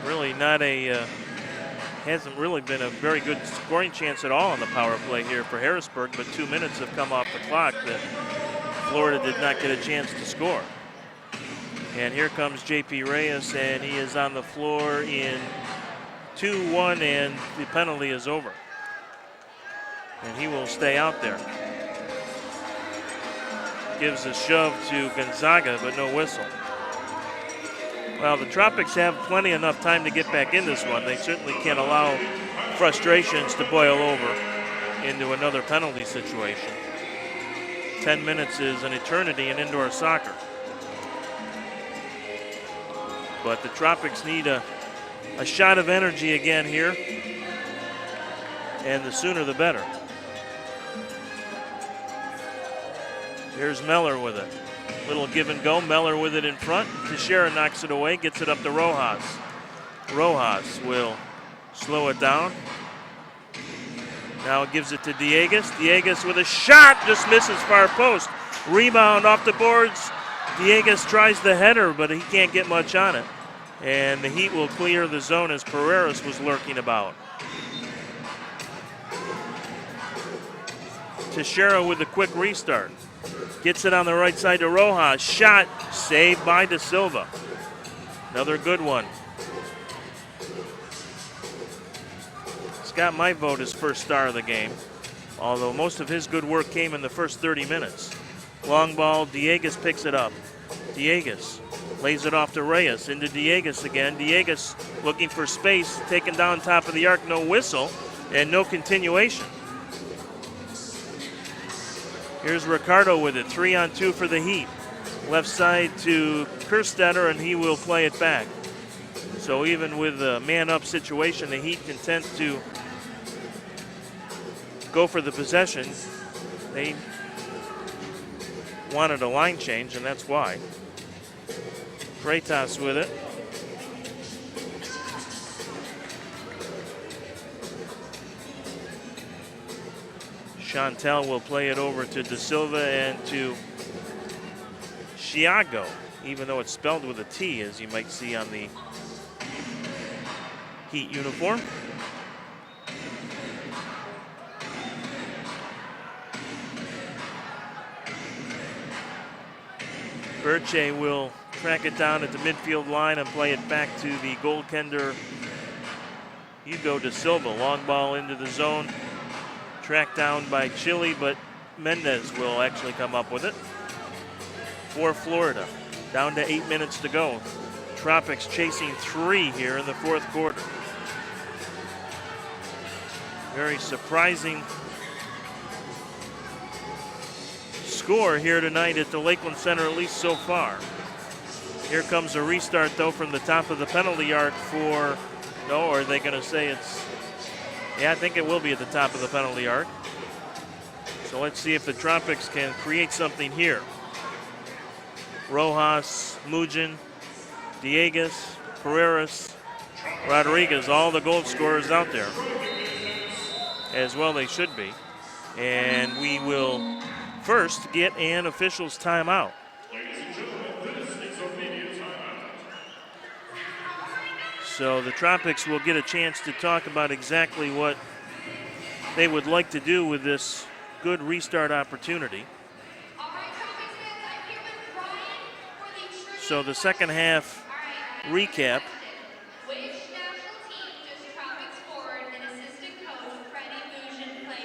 Really not hasn't really been a very good scoring chance at all on the power play here for Harrisburg, but 2 minutes have come off the clock that Florida did not get a chance to score. And here comes J.P. Reyes, and he is on the floor in 2-1, and the penalty is over. And he will stay out there. Gives a shove to Gonzaga, but no whistle. Well, the Tropics have plenty enough time to get back in this one. They certainly can't allow frustrations to boil over into another penalty situation. 10 minutes is an eternity in indoor soccer. But the Tropics need a shot of energy again here, and the sooner the better. Here's Meller with it. Little give and go. Meller with it in front. Teixeira knocks it away, gets it up to Rojas. Rojas will slow it down. Now it gives it to Diegues. Diegues with a shot, just misses far post. Rebound off the boards. Diegues tries the header, but he can't get much on it. And the Heat will clear the zone as Pereiras was lurking about. Teixeira with a quick restart. Gets it on the right side to Rojas. Shot saved by Da Silva. Another good one. He's got my vote as first star of the game, although most of his good work came in the first 30 minutes. Long ball, Diegues picks it up. Diegues lays it off to Reyes. Into Diegues again. Diegues looking for space, taken down top of the arc, no whistle, and no continuation. Here's Ricardo with it, 3-on-2 for the Heat. Left side to Kerstetter, and he will play it back. So even with a man-up situation, the Heat content to go for the possession. They wanted a line change, and that's why. Freitas with it. Chantel will play it over to Da Silva and to Chiago, even though it's spelled with a T, as you might see on the Heat uniform. Birche will track it down at the midfield line and play it back to the goaltender, Hugo Da Silva. Long ball into the zone. Tracked down by Chile, but Mendez will actually come up with it for Florida. Down to 8 minutes to go. Tropics chasing 3 here in the fourth quarter. Very surprising score here tonight at the Lakeland Center, at least so far. Here comes a restart, though, from the top of the penalty arc for, no, are they going to say it's, yeah, I think it will be at the top of the penalty arc. So let's see if the Tropics can create something here. Rojas, Mujin, Diegues, Pereiras, Rodriguez, all the goal scorers out there. As well they should be. And we will first get an official's timeout. So the Tropics will get a chance to talk about exactly what they would like to do with this good restart opportunity. So the second half recap.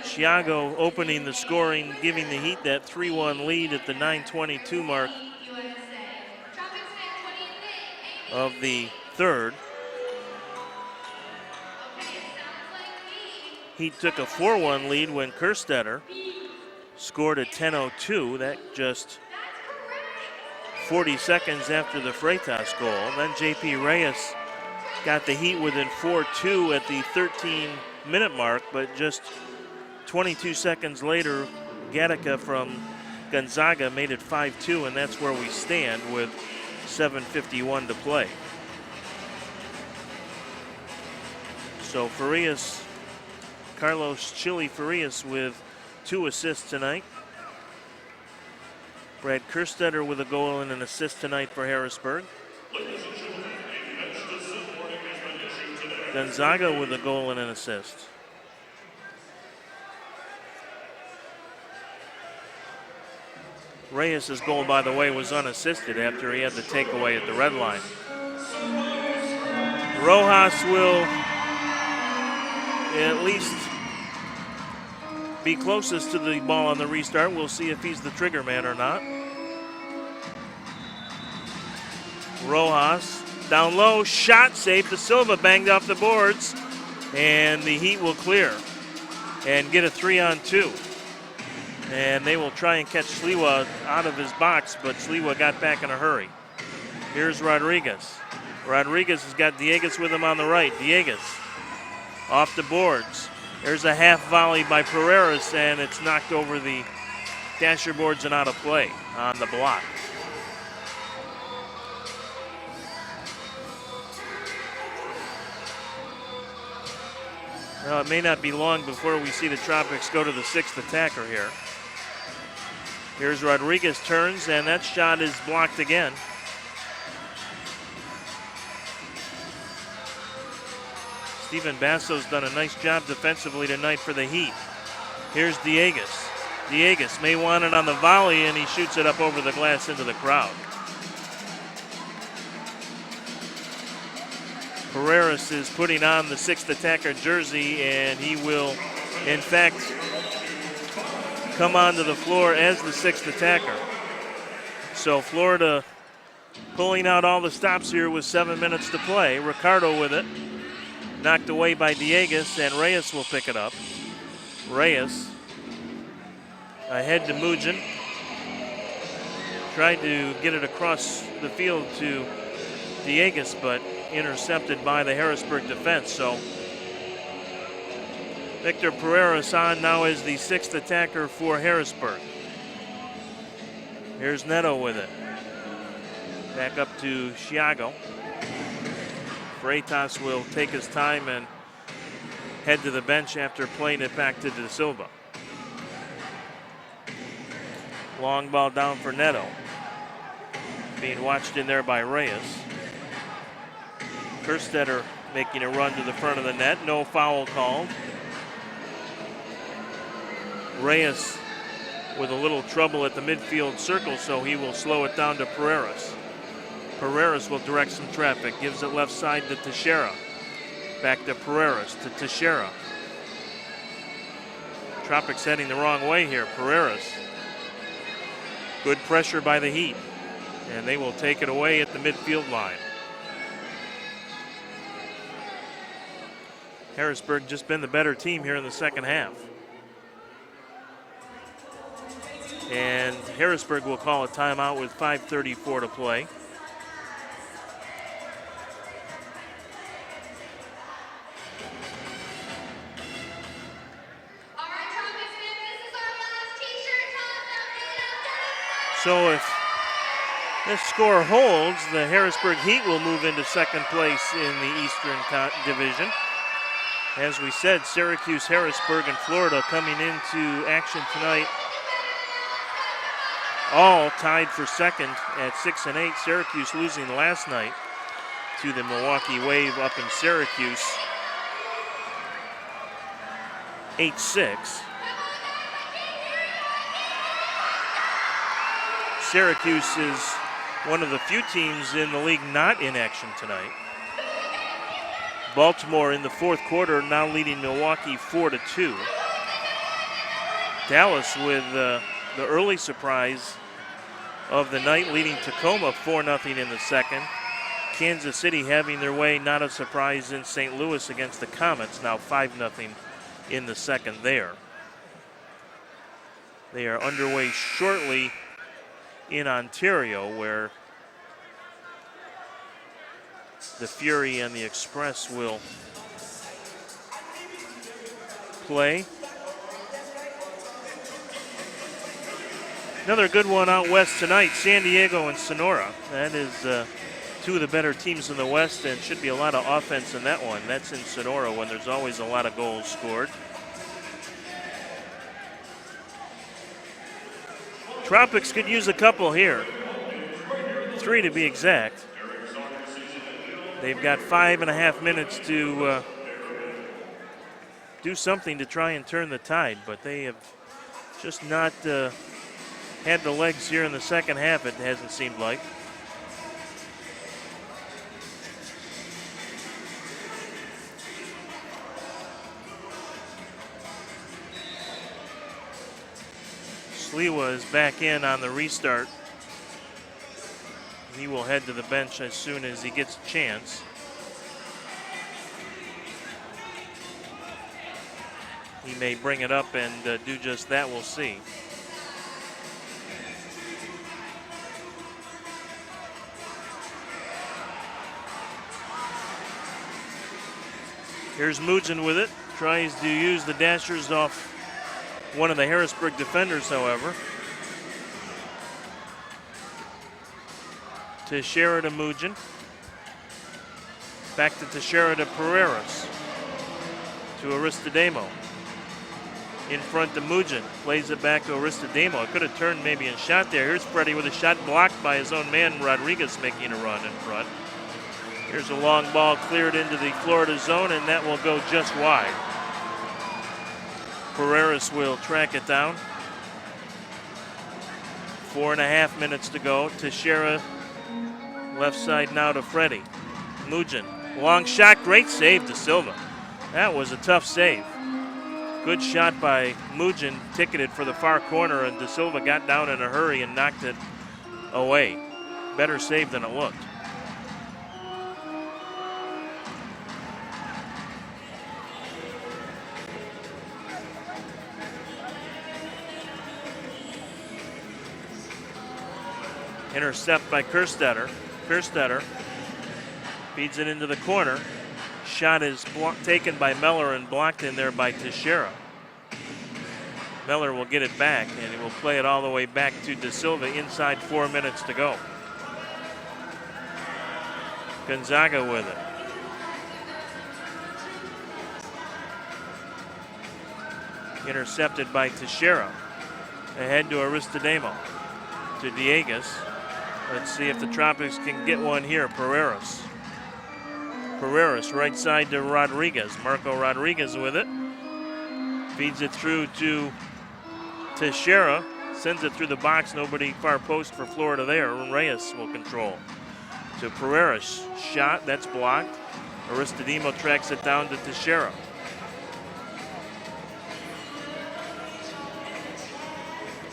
Chiago opening the scoring, giving the Heat that 3-1 lead at the 9:22 mark of the third. Heat took a 4-1 lead when Kerstetter scored at 10:02. That just 40 seconds after the Freitas goal. Then J.P. Reyes got the Heat within 4-2 at the 13-minute mark, but just 22 seconds later, Gattaca from Gonzaga made it 5-2, and that's where we stand with 7:51 to play. So Farias, Carlos Chili Farias with 2 assists tonight. Brad Kerstetter with a goal and an assist tonight for Harrisburg. Gonzaga with a goal and an assist. Reyes' goal, by the way, was unassisted after he had the takeaway at the red line. Rojas will at least be closest to the ball on the restart. We'll see if he's the trigger man or not. Rojas down low, shot saved. De Silva banged off the boards, and the Heat will clear and get a 3-on-2. And they will try and catch Sliwa out of his box, but Sliwa got back in a hurry. Here's Rodriguez. Rodriguez has got Diegues with him on the right. Diegues off the boards. There's a half volley by Pereiras, and it's knocked over the dasher boards and out of play on the block. Well, it may not be long before we see the Tropics go to the 6th attacker here. Here's Rodriguez turns, and that shot is blocked again. Steven Basso's done a nice job defensively tonight for the Heat. Here's Diegues. Diegues may want it on the volley, and he shoots it up over the glass into the crowd. Pereiras is putting on the 6th attacker jersey, and he will, in fact, come onto the floor as the 6th attacker. So Florida pulling out all the stops here with 7 minutes to play. Ricardo with it. Knocked away by Diegues, and Reyes will pick it up. Reyes ahead to Mujin. Tried to get it across the field to Diegues, but intercepted by the Harrisburg defense. So Victor Pereiras on now as the 6th attacker for Harrisburg. Here's Neto with it. Back up to Chiago. Freitas will take his time and head to the bench after playing it back to De Silva. Long ball down for Neto. Being watched in there by Reyes. Kerstetter making a run to the front of the net. No foul called. Reyes with a little trouble at the midfield circle, so he will slow it down to Pereiras. Pereiras will direct some traffic. Gives it left side to Teixeira. Back to Pereiras, to Teixeira. Tropics heading the wrong way here. Pereiras. Good pressure by the Heat. And they will take it away at the midfield line. Harrisburg just been the better team here in the second half. And Harrisburg will call a timeout with 5:34 to play. So if this score holds, the Harrisburg Heat will move into second place in the Eastern Division. As we said, Syracuse, Harrisburg, and Florida coming into action tonight, all tied for second at 6 and 8. Syracuse losing last night to the Milwaukee Wave up in Syracuse, 8-6. Syracuse is one of the few teams in the league not in action tonight. Baltimore in the fourth quarter now leading Milwaukee 4-2. Dallas with the early surprise of the night, leading Tacoma 4-0 in the second. Kansas City having their way, not a surprise, in St. Louis against the Comets, now 5-0 in the second there. They are underway shortly in Ontario, where the Fury and the Express will play. Another good one out west tonight, San Diego and Sonora. That is two of the better teams in the West, and should be a lot of offense in that one. That's in Sonora, when there's always a lot of goals scored. Tropics could use a couple here. 3 to be exact. They've got 5.5 minutes to do something to try and turn the tide, but they have just not had the legs here in the second half, it hasn't seemed like. Sliwa is back in on the restart. He will head to the bench as soon as he gets a chance. He may bring it up and do just that, we'll see. Here's Mugin with it. Tries to use the dashers off one of the Harrisburg defenders, however. Teixeira to Mugin. Back to Teixeira to Pereiras. To Aristodemo. In front to Mugin. Plays it back to Aristodemo. It could have turned maybe and shot there. Here's Freddie with a shot blocked by his own man, Rodriguez, making a run in front. Here's a long ball cleared into the Florida zone, and that will go just wide. Pereiras will track it down. 4.5 minutes to go. Teixeira left side now to Freddie. Mugin, long shot, great save to Silva. That was a tough save. Good shot by Mugin, ticketed for the far corner, and De Silva got down in a hurry and knocked it away. Better save than it looked. Intercept by Kerstetter. Kerstetter feeds it into the corner. Shot is taken by Meller and blocked in there by Teixeira. Meller will get it back, and he will play it all the way back to De Silva inside 4 minutes to go. Gonzaga with it. Intercepted by Teixeira. Ahead to Aristodemo. To Dieguez. Let's see if the Tropics can get one here. Pereiras. Pereiras right side to Rodriguez. Marco Rodriguez with it. Feeds it through to Teixeira. Sends it through the box. Nobody far post for Florida there. Reyes will control. To Pereiras. Shot. That's blocked. Aristodemo tracks it down to Teixeira.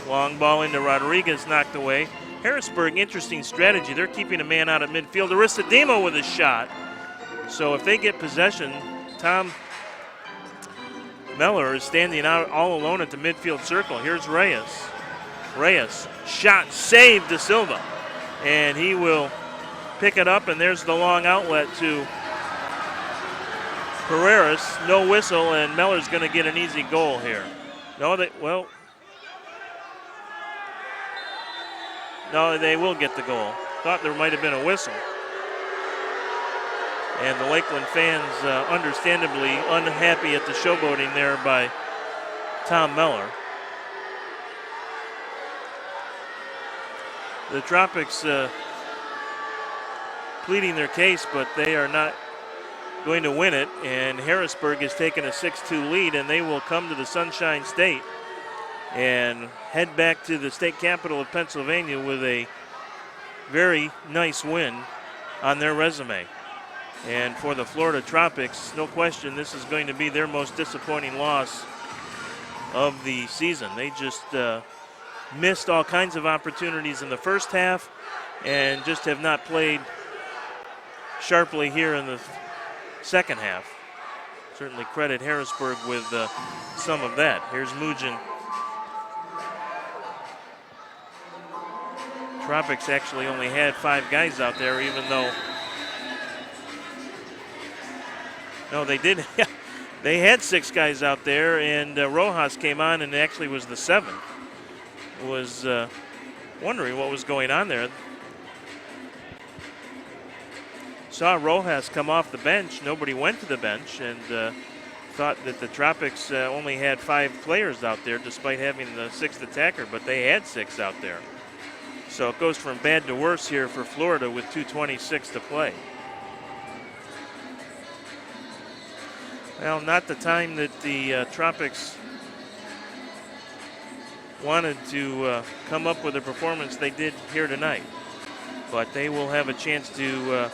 Long ball into Rodriguez, knocked away. Harrisburg, interesting strategy. They're keeping a man out at midfield. Aristodemo with a shot. So if they get possession, Tom Meller is standing out all alone at the midfield circle. Here's Reyes. Reyes, shot, save De Silva. And he will pick it up, and there's the long outlet to Pereiras. No whistle, and Meller's going to get an easy goal here. No, No, they will get the goal. Thought there might have been a whistle. And the Lakeland fans understandably unhappy at the showboating there by Tom Meller. The Tropics pleading their case, but they are not going to win it. And Harrisburg has taken a 6-2 lead, and they will come to the Sunshine State and head back to the state capital of Pennsylvania with a very nice win on their resume. And for the Florida Tropics, no question, this is going to be their most disappointing loss of the season. They just missed all kinds of opportunities in the first half and just have not played sharply here in the second half. Certainly credit Harrisburg with some of that. Here's Mugin. Tropics actually only had 5 guys out there, even though no, they did. They had 6 guys out there, and Rojas came on and actually was the 7th. Was wondering what was going on there. Saw Rojas come off the bench. Nobody went to the bench, and thought that the Tropics only had 5 players out there despite having the 6th attacker, but they had 6 out there. So it goes from bad to worse here for Florida with 2:26 to play. Well, not the time that the Tropics wanted to come up with a performance they did here tonight. But they will have a chance to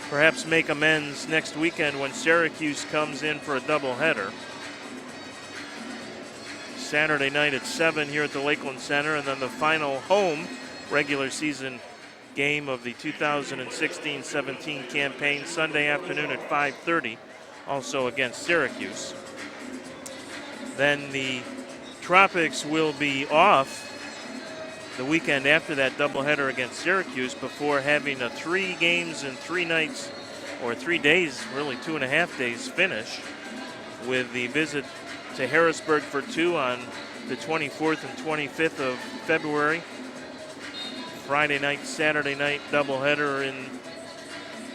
perhaps make amends next weekend when Syracuse comes in for a doubleheader. Saturday night at 7 here at the Lakeland Center, and then the final home regular season game of the 2016-17 campaign Sunday afternoon at 5:30. Also against Syracuse. Then the Tropics will be off the weekend after that doubleheader against Syracuse before having a 3 games and 3 nights, or 3 days, really 2.5 days finish, with the visit to Harrisburg for 2 on the 24th and 25th of February. Friday night, Saturday night doubleheader in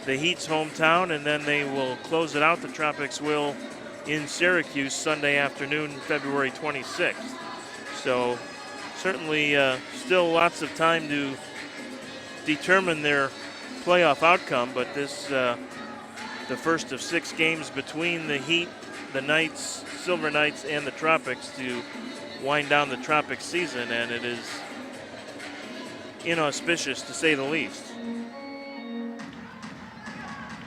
the Heat's hometown, and then they will close it out. The Tropics will in Syracuse Sunday afternoon, February 26th. So certainly still lots of time to determine their playoff outcome, but this the first of 6 games between the Heat, the Knights, Silver Knights, and the Tropics to wind down the Tropics season, and it is inauspicious to say the least.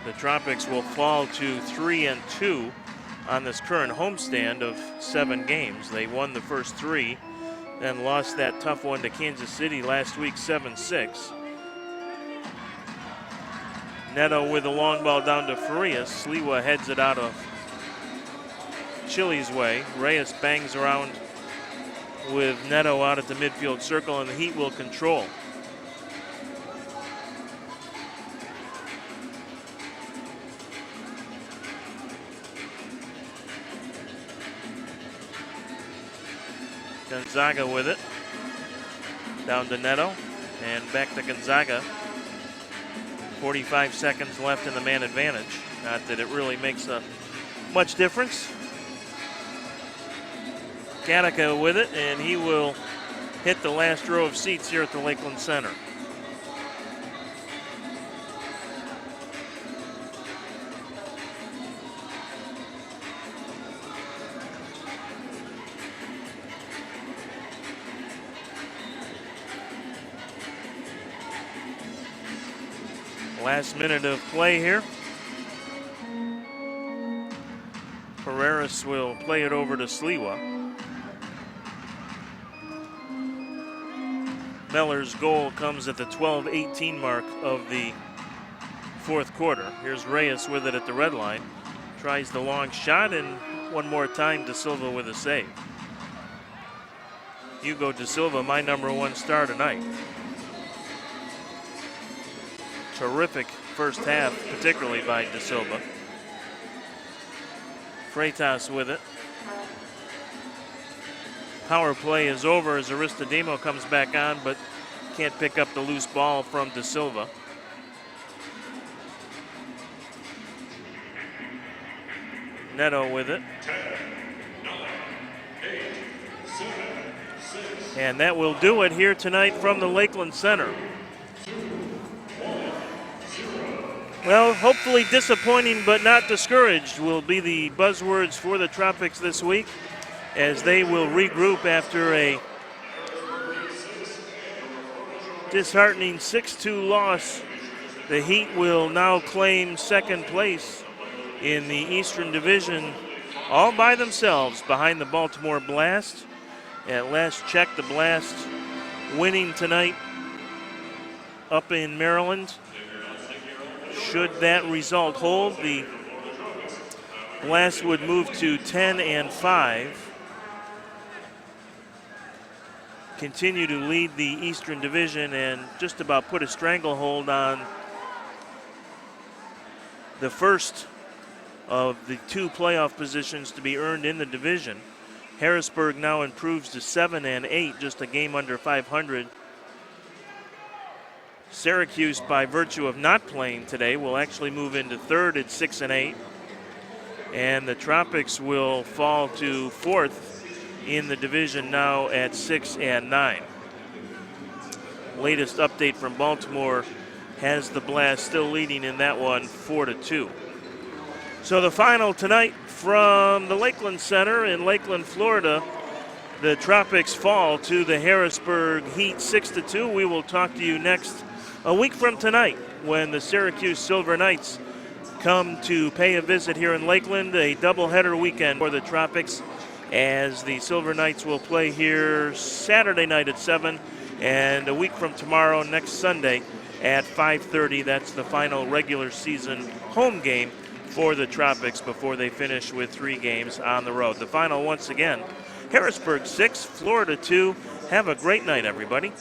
The Tropics will fall to 3-2 on this current homestand of 7 games. They won the first 3, then lost that tough one to Kansas City last week, 7-6. Neto with a long ball down to Farias. Sliwa heads it out of Chile's way. Reyes bangs around with Neto out at the midfield circle, and the Heat will control. Gonzaga with it. Down to Neto and back to Gonzaga. 45 seconds left in the man advantage. Not that it really makes much difference. Gattaca with it, and he will hit the last row of seats here at the Lakeland Center. Last minute of play here. Pereiras will play it over to Sliwa. Meller's goal comes at the 12:18 mark of the 4th quarter. Here's Reyes with it at the red line. Tries the long shot, and one more time De Silva with a save. Hugo De Silva, my #1 star tonight. Terrific first half, particularly by De Silva. Freitas with it. Power play is over as Aristodemo comes back on, but can't pick up the loose ball from De Silva. Neto with it. And that will do it here tonight from the Lakeland Center. Well, hopefully disappointing but not discouraged will be the buzzwords for the Tropics this week, as they will regroup after a disheartening 6-2 loss. The Heat will now claim second place in the Eastern Division all by themselves behind the Baltimore Blast. At last check, the Blast winning tonight up in Maryland. Should that result hold, the Blast would move to 10-5. Continue to lead the Eastern Division and just about put a stranglehold on the first of the 2 playoff positions to be earned in the division. Harrisburg now improves to 7-8, just a game under 500. Syracuse, by virtue of not playing today, will actually move into third at 6-8. And the Tropics will fall to fourth in the division now at 6-9. Latest update from Baltimore has the Blast still leading in that one 4-2. So the final tonight from the Lakeland Center in Lakeland, Florida. The Tropics fall to the Harrisburg Heat 6-2. We will talk to you next a week from tonight when the Syracuse Silver Knights come to pay a visit here in Lakeland, a doubleheader weekend for the Tropics, as the Silver Knights will play here Saturday night at 7, and a week from tomorrow, next Sunday at 5:30. That's the final regular season home game for the Tropics before they finish with 3 games on the road. The final once again, Harrisburg 6, Florida 2. Have a great night, everybody.